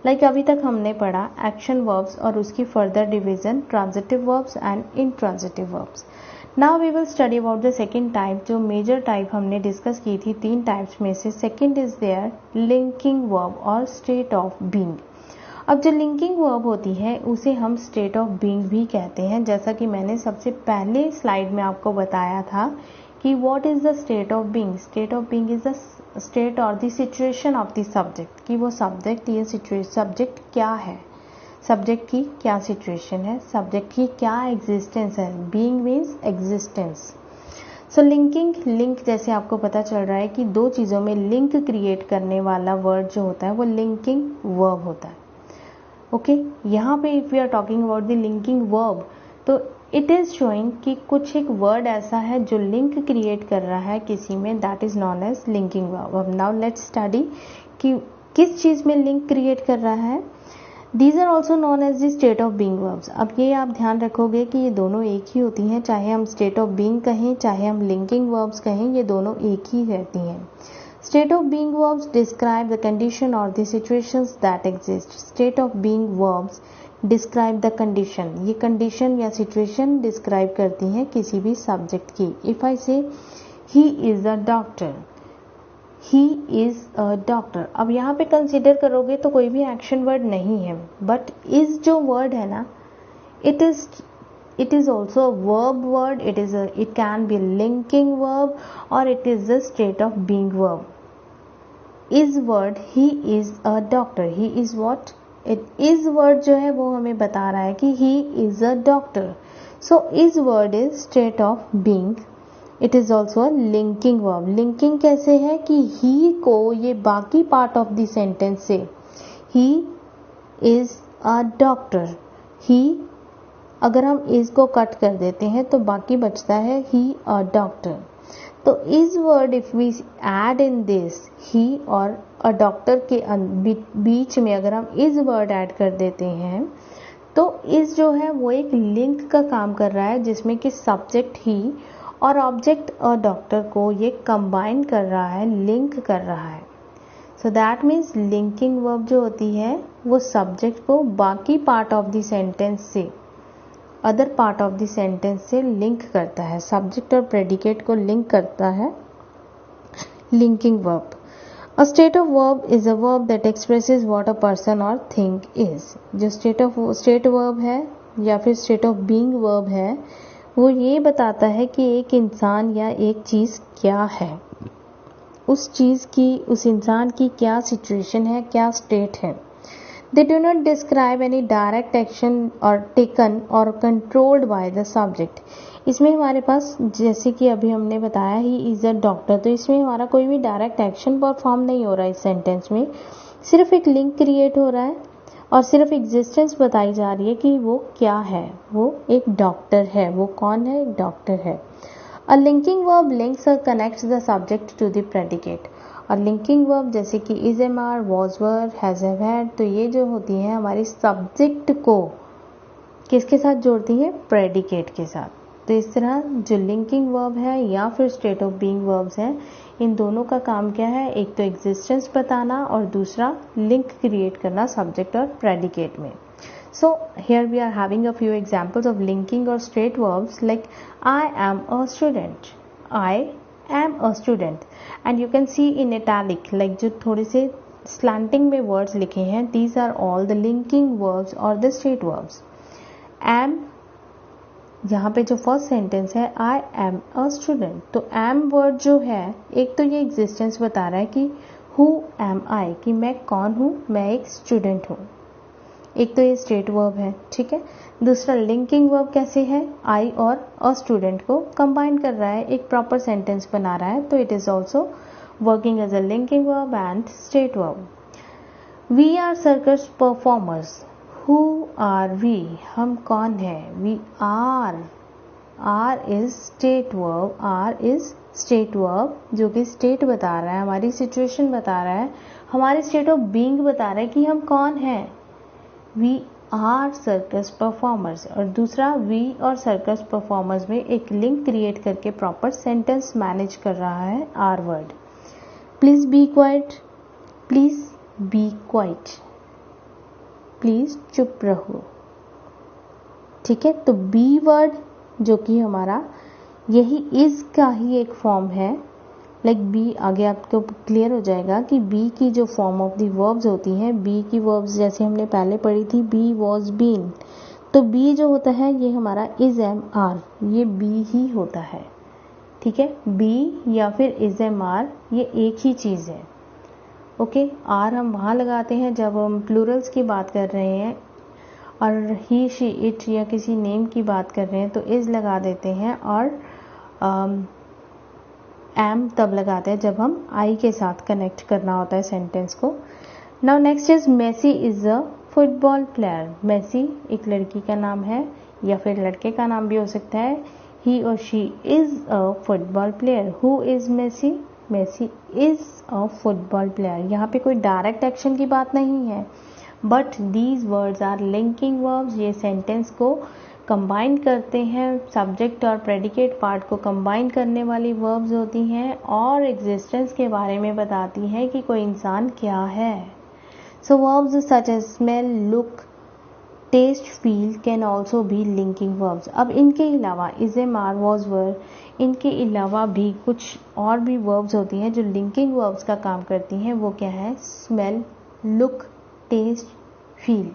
लाइक अभी तक हमने पढ़ा एक्शन वर्ब्स और उसकी further division transitive verbs and intransitive verbs. Now we will study about the second type. जो मेजर टाइप हमने डिस्कस की थी 3 टाइप्स में से, second is there linking verb और स्टेट ऑफ बीइंग. अब जो लिंकिंग वर्ब होती है उसे हम स्टेट ऑफ बीइंग भी कहते हैं. जैसा कि मैंने सबसे पहले स्लाइड में आपको बताया था कि what is the state of being. State of being is the state और the situation of the subject, कि वो सब्जेक्ट या सिचुएशन, सब्जेक्ट क्या है, सब्जेक्ट की क्या सिचुएशन है, सब्जेक्ट की क्या एग्जिस्टेंस है. Being means existence. So linking, link जैसे आपको पता चल रहा है कि दो चीजों में लिंक क्रिएट करने वाला वर्ड जो होता है वो लिंकिंग वर्ब होता है. ओके, यहाँ पे if we are talking about the linking verb, तो इट इज शोइंग कि कुछ एक वर्ड ऐसा है जो लिंक क्रिएट कर रहा है किसी में, that is known as linking verb. अब नाउ लेट्स स्टडी कि किस चीज में लिंक क्रिएट कर रहा है. These are also known as the state of being verbs. अब ये आप ध्यान रखोगे कि ये दोनों एक ही होती हैं, चाहे हम state of being कहें चाहे हम linking verbs कहें, ये दोनों एक ही रहती हैं. State of being verbs describe the condition or the situations that exist. State of being verbs describe the condition. ये condition या situation describe करती हैं किसी भी subject की. If I say he is a doctor, he is a doctor. अब यहाँ पे कंसिडर करोगे तो कोई भी एक्शन वर्ड नहीं है, बट इज जो वर्ड है ना, it is also a verb word. It can be linking verb और it is the state of being verb. Is word he is a doctor, he is what, it is word जो है वो हमें बता रहा है कि he is a doctor. So is word is state of being. It is also a linking verb. Linking कैसे है कि ही को ये बाकी पार्ट ऑफ द सेंटेंस से, ही इज अ डॉक्टर, ही अगर हम इज को कट कर देते हैं तो बाकी बचता है ही अ डॉक्टर। तो is word if we add in this he और अ डॉक्टर के बीच में अगर हम इज वर्ड ऐड कर देते हैं तो इज जो है वो एक लिंक का काम कर रहा है, जिसमें कि सब्जेक्ट ही और ऑब्जेक्ट अ डॉक्टर को ये कंबाइन कर रहा है, लिंक कर रहा है। So that means linking verb जो होती है वो सब्जेक्ट को बाकी पार्ट ऑफ द सेंटेंस से, other part of the sentence से लिंक करता है, सब्जेक्ट और प्रेडिकेट को लिंक करता है, linking verb. A state of verb is a verb that expresses what a person और थिंग इज। जो स्टेट वर्ब है या फिर स्टेट ऑफ बीइंग वर्ब है वो ये बताता है कि एक इंसान या एक चीज क्या है, उस चीज की, उस इंसान की क्या सिचुएशन है, क्या स्टेट है। They do not describe any direct action or taken or controlled by the subject. इसमें हमारे पास जैसे कि अभी हमने बताया ही इज अ डॉक्टर, तो इसमें हमारा कोई भी डायरेक्ट एक्शन परफॉर्म नहीं हो रहा है इस सेंटेंस में, सिर्फ एक लिंक क्रिएट हो रहा है और सिर्फ एग्जिस्टेंस बताई जा रही है कि वो क्या है, वो एक डॉक्टर है। वो कौन है? एक डॉक्टर है। A linking verb links or connects the subject to the predicate. और लिंकिंग वर्ब जैसे कि is am are, was were, has have had, तो ये जो होती है हमारी सब्जेक्ट को किसके साथ जोड़ती है? प्रेडिकेट के साथ। तो इस तरह जो लिंकिंग वर्ब है या फिर स्टेट ऑफ बीइंग वर्ब्स हैं, इन दोनों का काम क्या है? एक तो एग्जिस्टेंस बताना और दूसरा लिंक क्रिएट करना सब्जेक्ट और प्रेडिकेट में। So here we are having a few examples of linking or straight verbs like I am a student, I am a student, and you can see in italic like जो थोड़े से slanting में words लिखे हैं, these are all the linking verbs or the straight verbs. am, यहाँ पे जो फर्स्ट सेंटेंस है I am a student, तो am वर्ड जो है एक तो ये एग्जिस्टेंस बता रहा है कि who am I, कि मैं कौन हूँ, मैं एक स्टूडेंट हूँ। एक तो ये स्टेट वर्ब है, ठीक है। दूसरा लिंकिंग वर्ब कैसे है? आई और अ स्टूडेंट को कंबाइन कर रहा है, एक प्रॉपर सेंटेंस बना रहा है, तो it is also working as a linking verb and state verb. We are circus performers, who are we, हम कौन है? We are, are is state verb, are is state verb जो कि स्टेट बता रहा है, हमारी सिचुएशन बता रहा है, हमारी स्टेट ऑफ बीइंग बता रहा है कि हम कौन है। वी आर सर्कस परफॉर्मर्स, और दूसरा वी और सर्कस परफॉर्मर्स में एक लिंक क्रिएट करके प्रॉपर सेंटेंस मैनेज कर रहा है are word. Please be quiet, please be quiet, please चुप रहो, ठीक है। तो बी वर्ड जो कि हमारा यही इज का ही एक फॉर्म है, लाइक बी, आगे आपको क्लियर हो जाएगा कि बी की जो फॉर्म ऑफ दी वर्ब्स होती हैं, बी की वर्ब्स जैसे हमने पहले पढ़ी थी, बी वॉज बीन, तो बी जो होता है ये हमारा इज एम आर, ये बी ही होता है, ठीक है। बी या फिर इज एम आर ये एक ही चीज है, ओके। आर हम वहां लगाते हैं जब हम प्लूरल्स की बात कर रहे हैं, और ही, शी, इट या किसी नेम की बात कर रहे हैं तो इज लगा देते हैं, और एम तब लगाते हैं जब हम आई के साथ कनेक्ट करना होता है सेंटेंस को। Now next is Messi is a football player. Messi एक लड़की का नाम है या फिर लड़के का नाम भी हो सकता है। ही और she is a football player. Who is Messi? Messi is a football player. यहाँ पे कोई डायरेक्ट एक्शन की बात नहीं है, but these words are linking verbs. ये सेंटेंस को कंबाइन करते हैं, सब्जेक्ट और प्रेडिकेट पार्ट को कंबाइन करने वाली वर्ब्स होती हैं और एग्जिस्टेंस के बारे में बताती हैं कि कोई इंसान क्या है। So verbs such as smell, look, taste, feel can also be linking verbs. अब इनके अलावा is am are, was were, इनके अलावा भी कुछ और भी वर्ब्स होती हैं जो लिंकिंग वर्ब्स का काम करती हैं। वो क्या है? Smell, look, taste, feel.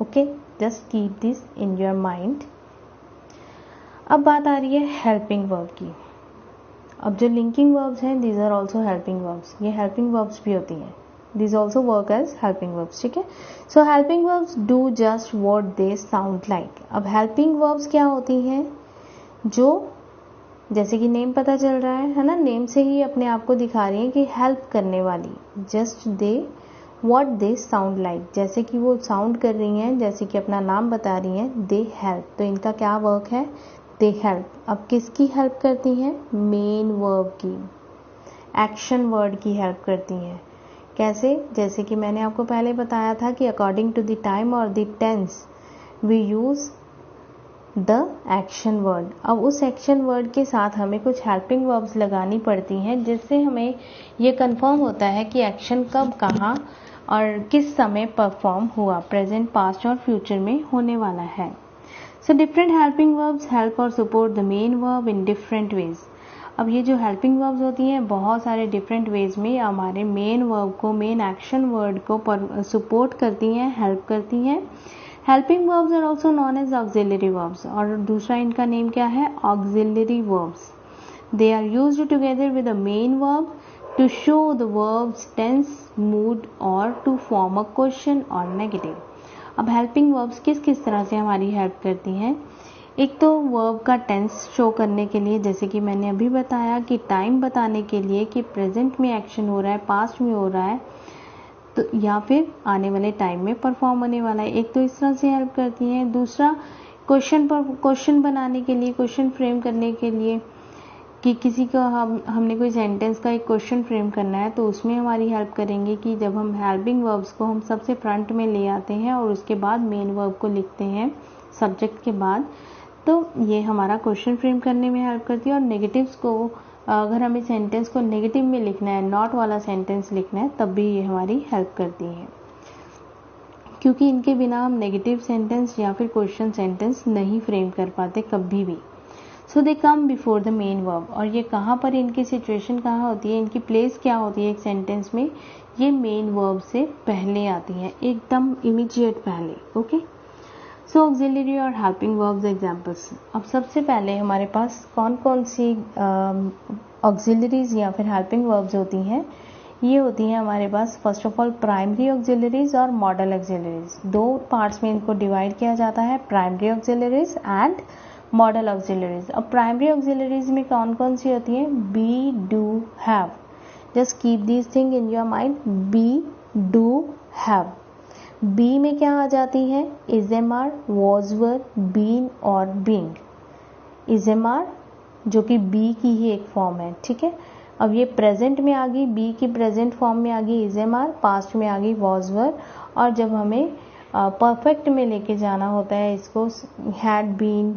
Okay, just keep this in your mind. अब बात आ रही है हेल्पिंग वर्ब की। अब जो लिंकिंग वर्ब्स हैं, these are also helping verbs. ये हेल्पिंग वर्ब्स भी होती हैं, these also work as helping verbs, ठीक है। So helping verbs do just what they sound like. अब हेल्पिंग वर्ब्स क्या होती हैं? जो जैसे कि नेम पता चल रहा है ना, नेम से ही अपने आप को दिखा रही है कि हेल्प करने वाली। Just they what they sound like, जैसे कि वो साउंड कर रही हैं, जैसे कि अपना नाम बता रही हैं, they help, तो इनका क्या वर्क है, they help। अब किसकी हेल्प करती हैं, मेन वर्ब की, एक्शन वर्ड की हेल्प करती हैं। कैसे, जैसे कि मैंने आपको पहले बताया था कि अकॉर्डिंग टू द टाइम और the tense we use the action word. अब उस एक्शन वर्ड के साथ हमें कुछ हेल्पिंग वर्ब्स लगानी पड़ती हैं, जिससे हमें ये कंफर्म होता है कि एक्शन कब, कहाँ और किस समय परफॉर्म हुआ, प्रेजेंट, पास्ट और फ्यूचर में होने वाला है। So different helping verbs help और support the main verb in different ways. अब ये जो हेल्पिंग वर्ब्स होती हैं बहुत सारे डिफरेंट वेज में हमारे मेन वर्ब को, मेन एक्शन वर्ड को सपोर्ट करती हैं, हेल्प करती हैं। Helping verbs are also known as auxiliary verbs, और दूसरा इनका नेम क्या है, auxiliary verbs. They are used together with a main verb to show the verbs tense, mood और टू फॉर्म अ क्वेश्चन और नेगेटिव। अब हेल्पिंग वर्ब्स किस किस तरह से हमारी हेल्प करती हैं। एक तो वर्ब का टेंस शो करने के लिए, जैसे कि मैंने अभी बताया कि टाइम बताने के लिए कि प्रेजेंट में एक्शन हो रहा है, पास्ट में हो रहा है, तो या फिर आने वाले टाइम में परफॉर्म होने वाला है, एक तो इस तरह से हेल्प करती हैं। दूसरा क्वेश्चन बनाने के लिए, क्वेश्चन फ्रेम करने के लिए कि किसी का हमने कोई सेंटेंस का एक क्वेश्चन फ्रेम करना है तो उसमें हमारी हेल्प करेंगे कि जब हम हेल्पिंग वर्ब्स को हम सबसे फ्रंट में ले आते हैं और उसके बाद मेन वर्ब को लिखते हैं सब्जेक्ट के बाद, तो ये हमारा क्वेश्चन फ्रेम करने में हेल्प करती है। और नेगेटिव्स को, अगर हमें सेंटेंस को नेगेटिव में लिखना है, नॉट वाला सेंटेंस लिखना है, तब भी ये हमारी हेल्प करती है, क्योंकि इनके बिना हम नेगेटिव सेंटेंस या फिर क्वेश्चन सेंटेंस नहीं फ्रेम कर पाते कभी भी। So they come before the main verb, और ये कहाँ पर इनकी सिचुएशन कहाँ होती है, इनकी प्लेस क्या होती है एक सेंटेंस में, ये मेन वर्ब से पहले आती है, एकदम इमीडिएट पहले। ओके, सो ऑक्सिलरी और हेल्पिंग वर्ब्स एग्जांपल्स। अब सबसे पहले हमारे पास कौन कौन सी ऑक्सिलरीज या फिर हेल्पिंग वर्ब्स होती हैं। ये होती हैं हमारे पास first of all primary auxiliaries और मॉडल ऑक्सिलरीज। दो पार्ट्स में इनको डिवाइड किया जाता है, primary auxiliaries and modal auxiliaries. अब प्राइमरी ऑक्सिलरीज में कौन कौन सी होती हैं, be, do, have. Just keep this thing in your mind, be, do, have. Be में क्या आ जाती है, is am are, was were, been और बीइंग। इज एम आर जो कि बी की ही एक फॉर्म है, ठीक है। अब ये प्रेजेंट में आ गई, बी की प्रेजेंट फॉर्म में आ गई इज एम आर, पास्ट में आ गई वॉज वर, और जब हमें परफेक्ट में लेके जाना होता है इसको, हैड बीन,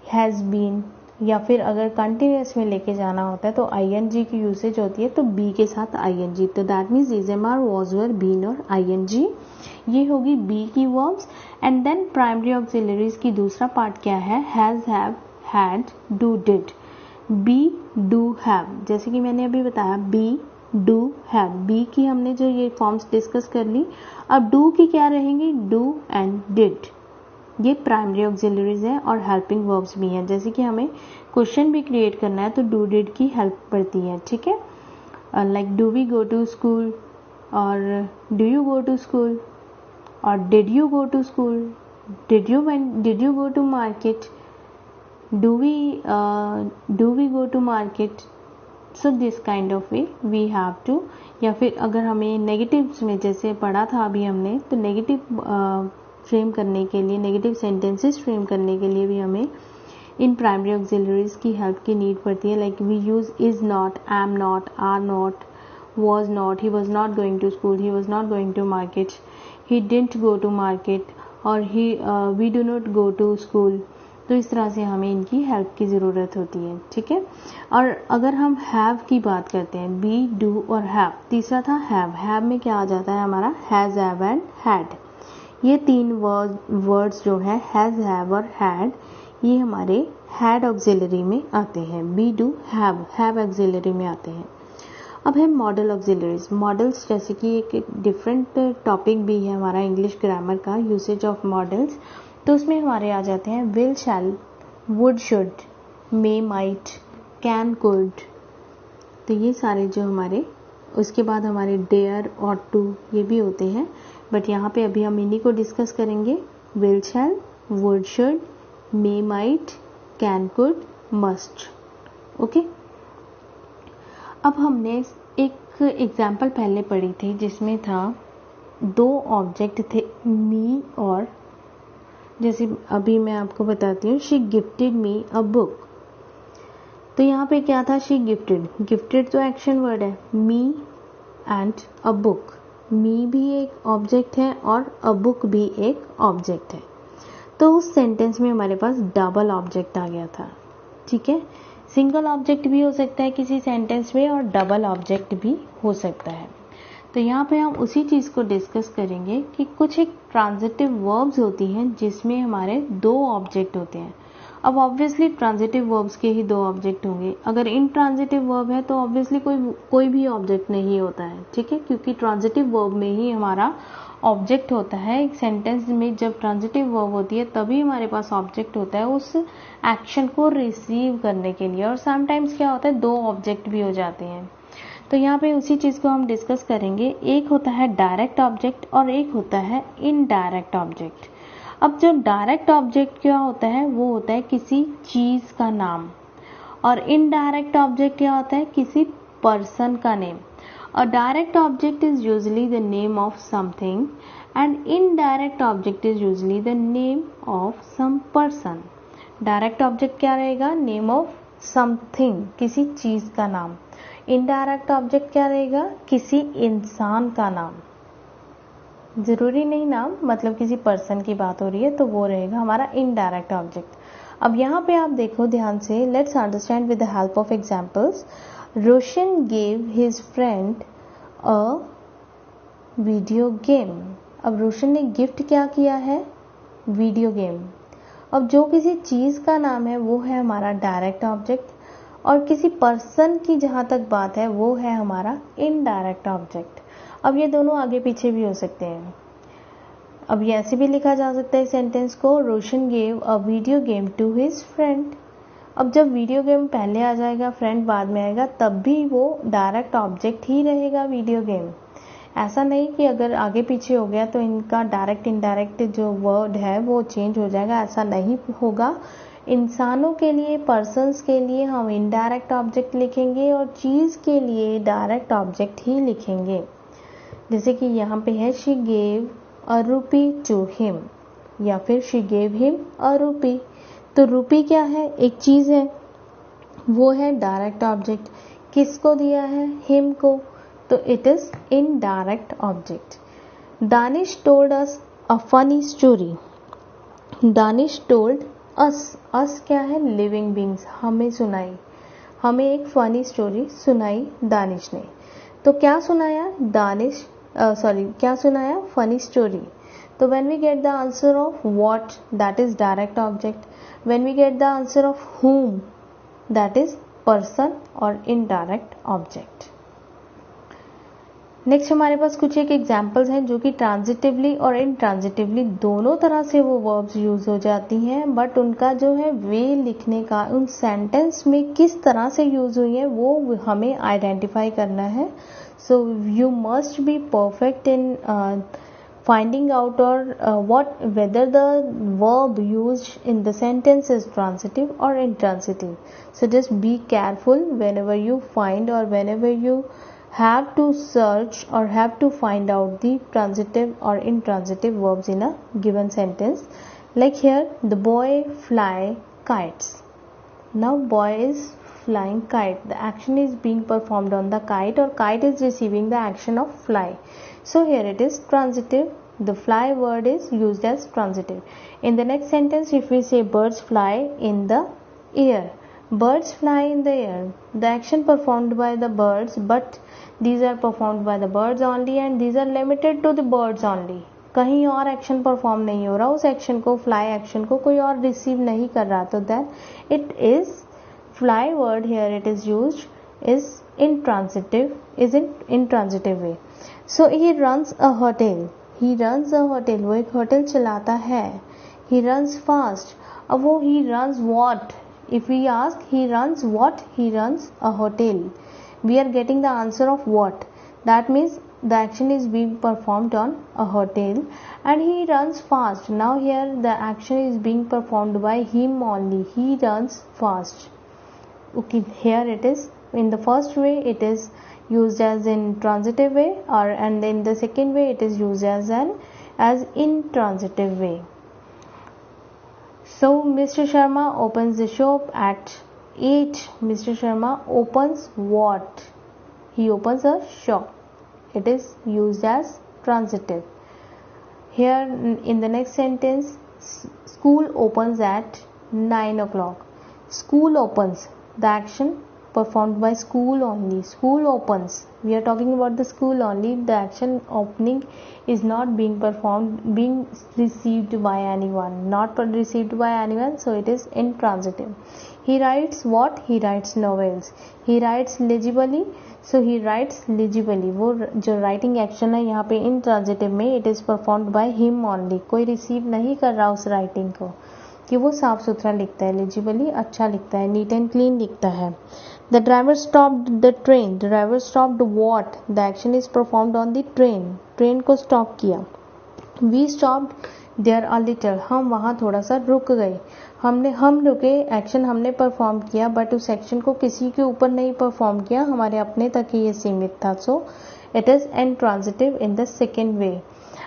हैज बीन, या फिर अगर कंटिन्यूअस में लेके जाना होता है तो आईएनजी की यूसेज होती है, तो बी के साथ आईएनजी, तो that means is am are, was were, been और आईएनजी, ये होगी बी की verbs. And then primary auxiliaries की दूसरा पार्ट क्या है, has, have, had, do, did. Be, do, have, जैसे कि मैंने अभी बताया, बी, डू, हैव, बी की हमने जो ये फॉर्म्स डिस्कस कर ली। अब डू की क्या रहेंगी, डू एंड डिड। ये प्राइमरी ऑक्सिलरीज है और हेल्पिंग वर्ब्स भी हैं। जैसे कि हमें क्वेश्चन भी क्रिएट करना है तो डू डिड की हेल्प पड़ती है, ठीक है। Like do we go to school, और do you go to school, और did you go to school, did you go to market, do we go to market. So this kind of way we have to. या फिर अगर हमें नेगेटिव्स में, जैसे पढ़ा था अभी हमने, तो नेगेटिव फ्रेम करने के लिए, नेगेटिव सेंटेंसेस फ्रेम करने के लिए भी हमें इन प्राइमरी ऑक्सिलरीज की हेल्प की नीड पड़ती है। Like we use is not, am not, are not, was not, he was not going to school, he was not going to market, he didn't go to market, और we do not go to school। तो इस तरह से हमें इनकी हेल्प की ज़रूरत होती है, ठीक है। और अगर हम हैव की बात करते हैं, बी, डू और हैव, तीसरा था हैव। हैव में क्या आ जाता है हमारा, हैज़, हैव एंड हैड। ये तीन वर्ड्स जो है हैज़, हैव और हैड, ये हमारे हैड ऑक्सिलरी में आते हैं। बी, डू, हैव ऑक्सिलरी में आते हैं। अब है मॉडल ऑक्सिलरीज। मॉडल्स जैसे कि एक डिफरेंट टॉपिक भी है हमारा इंग्लिश ग्रामर का, यूसेज ऑफ मॉडल्स। तो उसमें हमारे आ जाते हैं will, shall, would, should, may, might, can, could. तो ये सारे जो हमारे, उसके बाद हमारे डेयर, ऑट टू, ये भी होते हैं, बट यहाँ पे अभी हम इन्हीं को डिस्कस करेंगे। Will, shall, would, should, may, might, can, could, must. Okay. अब हमने एक एग्जाम्पल पहले पढ़ी थी जिसमें था दो ऑब्जेक्ट थे, मी और, जैसे अभी मैं आपको बताती हूँ, she gifted me a book. तो यहाँ पे क्या था, शी गिफ्टेड, गिफ्टेड तो एक्शन वर्ड है, मी एंड अ बुक, मी भी एक ऑब्जेक्ट है और अ बुक भी एक ऑब्जेक्ट है। तो उस सेंटेंस में हमारे पास डबल ऑब्जेक्ट आ गया था। ठीक है, सिंगल ऑब्जेक्ट भी हो सकता है किसी सेंटेंस में और डबल ऑब्जेक्ट भी हो सकता है। तो यहाँ पे हम उसी चीज़ को डिस्कस करेंगे कि कुछ एक ट्रांजिटिव वर्ब्स होती हैं जिसमें हमारे दो ऑब्जेक्ट होते हैं। अब ऑब्वियसली ट्रांजिटिव वर्ब्स के ही दो ऑब्जेक्ट होंगे। अगर इनट्रांजिटिव वर्ब है तो ऑब्वियसली कोई भी ऑब्जेक्ट नहीं होता है। ठीक है, क्योंकि ट्रांजिटिव वर्ब में ही हमारा ऑब्जेक्ट होता है। एक सेंटेंस में जब ट्रांजिटिव वर्ब होती है तभी हमारे पास ऑब्जेक्ट होता है उस एक्शन को रिसीव करने के लिए। और समटाइम्स क्या होता है, दो ऑब्जेक्ट भी हो जाते हैं। तो यहाँ पे उसी चीज़ को हम डिस्कस करेंगे। एक होता है डायरेक्ट ऑब्जेक्ट और एक होता है इनडायरेक्ट ऑब्जेक्ट। अब जो डायरेक्ट ऑब्जेक्ट क्या होता है, वो होता है किसी चीज़ का नाम, और इनडायरेक्ट ऑब्जेक्ट क्या होता है, किसी पर्सन का name. A direct object is usually the name of something and indirect object is usually the name of some person. Direct object क्या रहेगा, नेम ऑफ समथिंग, किसी चीज़ का नाम। इनडायरेक्ट ऑब्जेक्ट क्या रहेगा, किसी इंसान का नाम। जरूरी नहीं नाम, मतलब किसी पर्सन की बात हो रही है तो वो रहेगा हमारा इनडायरेक्ट ऑब्जेक्ट। अब यहाँ पे आप देखो ध्यान से, let's understand with the help of examples. Roshan gave his friend a video game. अब रोशन ने गिफ्ट क्या किया है, वीडियो गेम। अब जो किसी चीज़ का नाम है वो है हमारा डायरेक्ट ऑब्जेक्ट, और किसी पर्सन की जहाँ तक बात है वो है हमारा इनडायरेक्ट ऑब्जेक्ट। अब ये दोनों आगे पीछे भी हो सकते हैं। अब ये ऐसे भी लिखा जा सकता है सेंटेंस को, Roshan gave a video game to his friend. अब जब वीडियो गेम पहले आ जाएगा, फ्रेंड बाद में आएगा, तब भी वो डायरेक्ट ऑब्जेक्ट ही रहेगा वीडियो गेम। ऐसा नहीं कि अगर आगे पीछे हो गया तो इनका डायरेक्ट इनडायरेक्ट जो वर्ड है वो चेंज हो जाएगा, ऐसा नहीं होगा। इंसानों के लिए, पर्सन्स के लिए हम इनडायरेक्ट ऑब्जेक्ट लिखेंगे और चीज़ के लिए डायरेक्ट ऑब्जेक्ट ही लिखेंगे। जैसे कि यहाँ पे है शी गेव अ रूपी टू हिम, या फिर शी गेव हिम अ रूपी। तो रूपी क्या है, एक चीज़ है, वो है डायरेक्ट ऑब्जेक्ट। किसको दिया है, हिम को, तो it is indirect object. Danish told us a funny story. Danish told us क्या है, लिविंग बींग्स, हमें सुनाई, हमें एक फनी स्टोरी सुनाई दानिश ने। तो क्या सुनाया, दानिश क्या सुनाया, फनी स्टोरी। तो when we get the answer of what, that is direct object. When we get the answer of whom, that is person और indirect object. नेक्स्ट हमारे पास कुछ एक एग्जाम्पल्स हैं जो कि ट्रांजिटिवली और इनट्रांजिटिवली दोनों तरह से वो वर्ब्स यूज हो जाती हैं, बट उनका जो है वे लिखने का, उन सेंटेंस में किस तरह से यूज हुई है वो हमें आइडेंटिफाई करना है। So you must be perfect in finding out or whether the verb used in the sentence is transitive or intransitive. So just be careful whenever you find or whenever you have to search or have to find out the transitive or intransitive verbs in a given sentence. Like here, the boy fly kites. Now boy is flying kite. The action is being performed on the kite, or kite is receiving the action of fly. So here it is transitive. The fly word is used as transitive. In the next sentence, if we say birds fly in the air. Birds fly in the air. The action performed by the birds, but these are performed by the birds only and these are limited to the birds only. कहीं और एक्शन परफॉर्म नहीं हो रहा, उस एक्शन को, फ्लाई एक्शन को कोई और रिसीव नहीं कर रहा, तो that it is fly word here it is used is intransitive, is in intransitive way. So he runs a hotel. He runs a hotel. वो एक होटल चलाता है. He runs fast. अब वो he runs what? If we ask he runs what? He runs a hotel. We are getting the answer of what. That means the action is being performed on a hotel and he runs fast. Now here the action is being performed by him only. He runs fast. Okay, here it is in the first way it is used as in transitive way, or and in the second way it is used as intransitive way. So Mr. Sharma opens the shop at 8. Mr. Sharma opens what? He opens a shop. It is used as transitive. Here in the next sentence, school opens at 9 o'clock. School opens, the action performed by school only. School opens, we are talking about the school only. The action opening is not being performed, being received by anyone, not received by anyone, so it is intransitive. He writes what? He writes novels. He writes legibly, so he writes legibly. वो जो writing action है यहाँ पे intransitive में it is performed by him only. कोई receive नहीं कर रहा उस writing को, कि वो साफ सुथरा लिखता है, legibly अच्छा लिखता है, neat and clean लिखता है. The driver stopped the train. The driver stopped what? The action is performed on the train. Train को stop किया. We stopped there a little. हम वहाँ थोड़ा सा रुक गए. हम रुके, एक्शन हमने परफॉर्म किया, बट उस एक्शन को किसी के ऊपर नहीं परफॉर्म किया, हमारे अपने तक ही ये सीमित था. सो it is intransitive in the second way.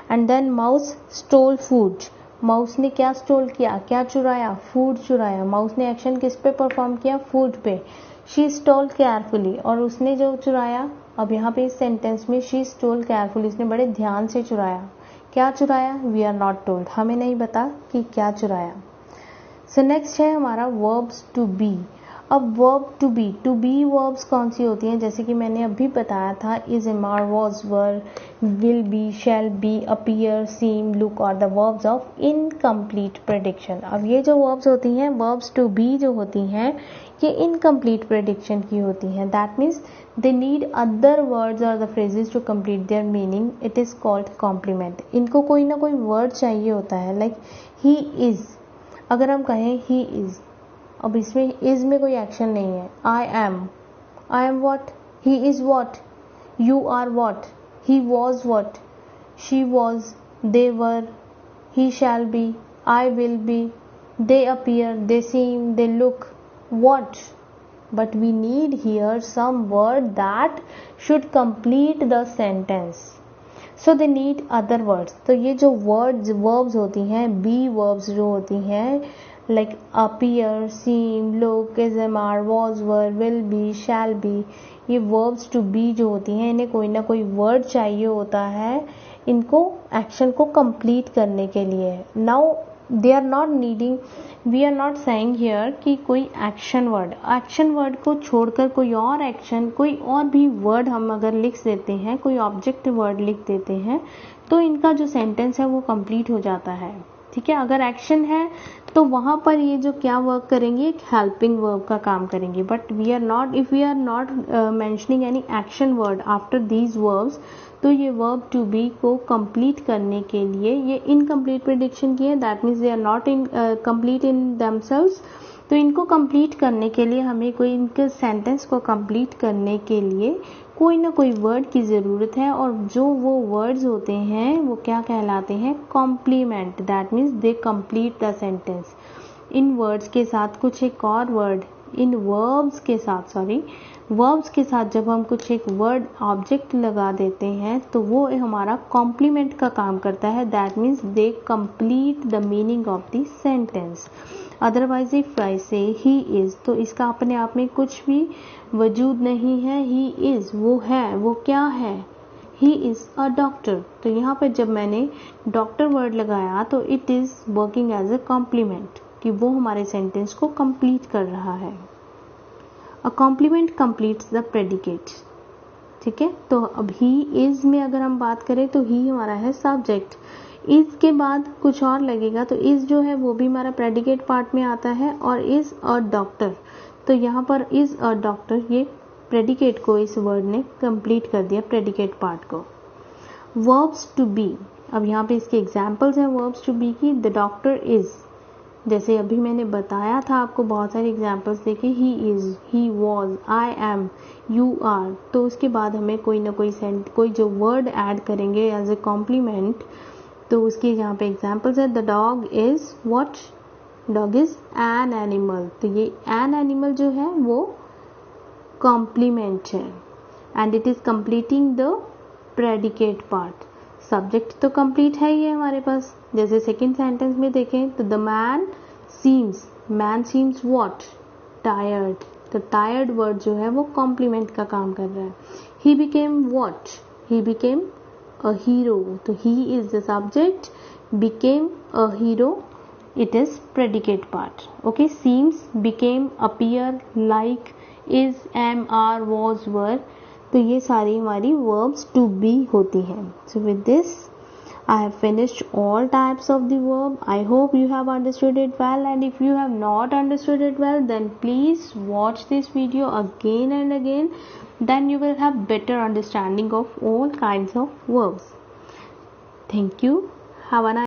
And then mouse stole food. Mouse ने क्या स्टोल किया? क्या चुराया? फूड चुराया. माउस ने एक्शन किस पे परफॉर्म किया? फूड पे. शी स्टोल केयरफुली, और उसने जो चुराया, अब यहाँ पे इस सेंटेंस में शी स्टोल केयरफुली, उसने बड़े ध्यान से चुराया. क्या चुराया? वी आर नॉट टोल्ड, हमें नहीं पता कि क्या चुराया. सो नेक्स्ट है हमारा वर्ब्स टू बी. अब वर्ब टू बी वर्ब्स कौन सी होती हैं? जैसे कि मैंने अभी बताया था, is, am, are, was, were, will be, shall be, appear, seem, look और the verbs of incomplete prediction. अब ये जो वर्ब्स होती हैं, वर्ब्स टू बी जो होती हैं, ये इनकम्प्लीट प्रेडिक्शन की होती हैं. That means they need other words और the phrases to complete their meaning. It is called complement. इनको कोई ना कोई वर्ड चाहिए होता है. लाइक ही इज, अगर हम कहें ही इज, अब इसमें इज में कोई एक्शन नहीं है. I am what, he is what, you are what, he was what, she was, they were, he shall be, I will be, they appear, they seem, they look, what. But we need here some word that should complete the sentence. So they need other words. तो ये जो words verbs होती हैं, be verbs जो होती हैं, like appear, seem, look, is, am, are, was, were, will be, shall be, ये verbs to be जो होती हैं, इन्हें कोई ना कोई word चाहिए होता है इनको एक्शन को complete करने के लिए. Now they are not needing, we are not saying here कि कोई एक्शन वर्ड को छोड़कर कोई और एक्शन, कोई और भी वर्ड हम अगर लिख देते हैं, कोई ऑब्जेक्ट वर्ड लिख देते हैं, तो इनका जो सेंटेंस है वो कंप्लीट हो जाता है. ठीक है, अगर एक्शन है तो वहां पर ये जो क्या वर्क करेंगे, एक हेल्पिंग वर्ब का काम करेंगे. But we are not, if we are not mentioning any action word after these verbs, तो ये वर्ब टू बी को कंप्लीट करने के लिए ये इनकम्प्लीट प्रेडिक्शन की है. That means they are not in complete in themselves. तो इनको कंप्लीट करने के लिए हमें कोई, इनके सेंटेंस को कंप्लीट करने के लिए कोई ना कोई वर्ड की ज़रूरत है, और जो वो वर्ड्स होते हैं वो क्या कहलाते हैं? Complement. That means they complete the sentence. इन वर्ड्स के साथ कुछ एक और वर्ड, इन वर्ब्स के साथ, वर्ब्स के साथ जब हम कुछ एक वर्ड ऑब्जेक्ट लगा देते हैं तो वो हमारा कॉम्प्लीमेंट का काम करता है. That means they complete the meaning of the sentence. Otherwise if I से ही इज, तो इसका अपने आप में कुछ भी वजूद नहीं है. ही इज वो है, वो क्या है? He is a doctor. तो यहाँ पर जब मैंने डॉक्टर वर्ड लगाया तो it is working as a complement, कि वो हमारे सेंटेंस को कंप्लीट कर रहा है. A complement completes the predicate. ठीक है, तो अब ही इज में अगर हम बात करें तो ही हमारा है सब्जेक्ट. इज के बाद कुछ और लगेगा, तो इज जो है वो भी हमारा प्रेडिकेट पार्ट में आता है. और इज अ डॉक्टर, तो यहाँ पर इज अ डॉक्टर, ये प्रेडिकेट को इस वर्ड ने कंप्लीट कर दिया, प्रेडिकेट पार्ट को. वर्ब्स टू बी, अब यहाँ पे इसके एग्जाम्पल्स हैं वर्ब्स टू बी की. द डॉक्टर इज, जैसे अभी मैंने बताया था आपको, बहुत सारे एग्जाम्पल्स देखे. He is, he was, I am, you are. तो उसके बाद हमें कोई ना कोई जो वर्ड ऐड करेंगे एज ए कॉम्प्लीमेंट, तो उसके यहाँ पे एग्जाम्पल्स है. The dog is what? Dog is an animal. तो ये एन एनिमल जो है वो कॉम्प्लीमेंट है. and it is completing the predicate part. Subject तो कंप्लीट है ही है हमारे पास. जैसे सेकेंड सेंटेंस में देखें तो the man seems what, tired. तो टायर्ड वर्ड जो है वो कॉम्प्लीमेंट का काम कर रहा है. He became what, he became a hero. तो he is the subject, became a hero, it is predicate part. Okay, seems, became, appear, like, is, am, are, was, were. तो ये सारी हमारी verbs to be होती हैं. So with this I have finished all types of the verb. I hope you have understood it well, and if you have not understood it well, then please watch this video again and again. Then you will have better understanding of all kinds of verbs. Thank you. Have a nice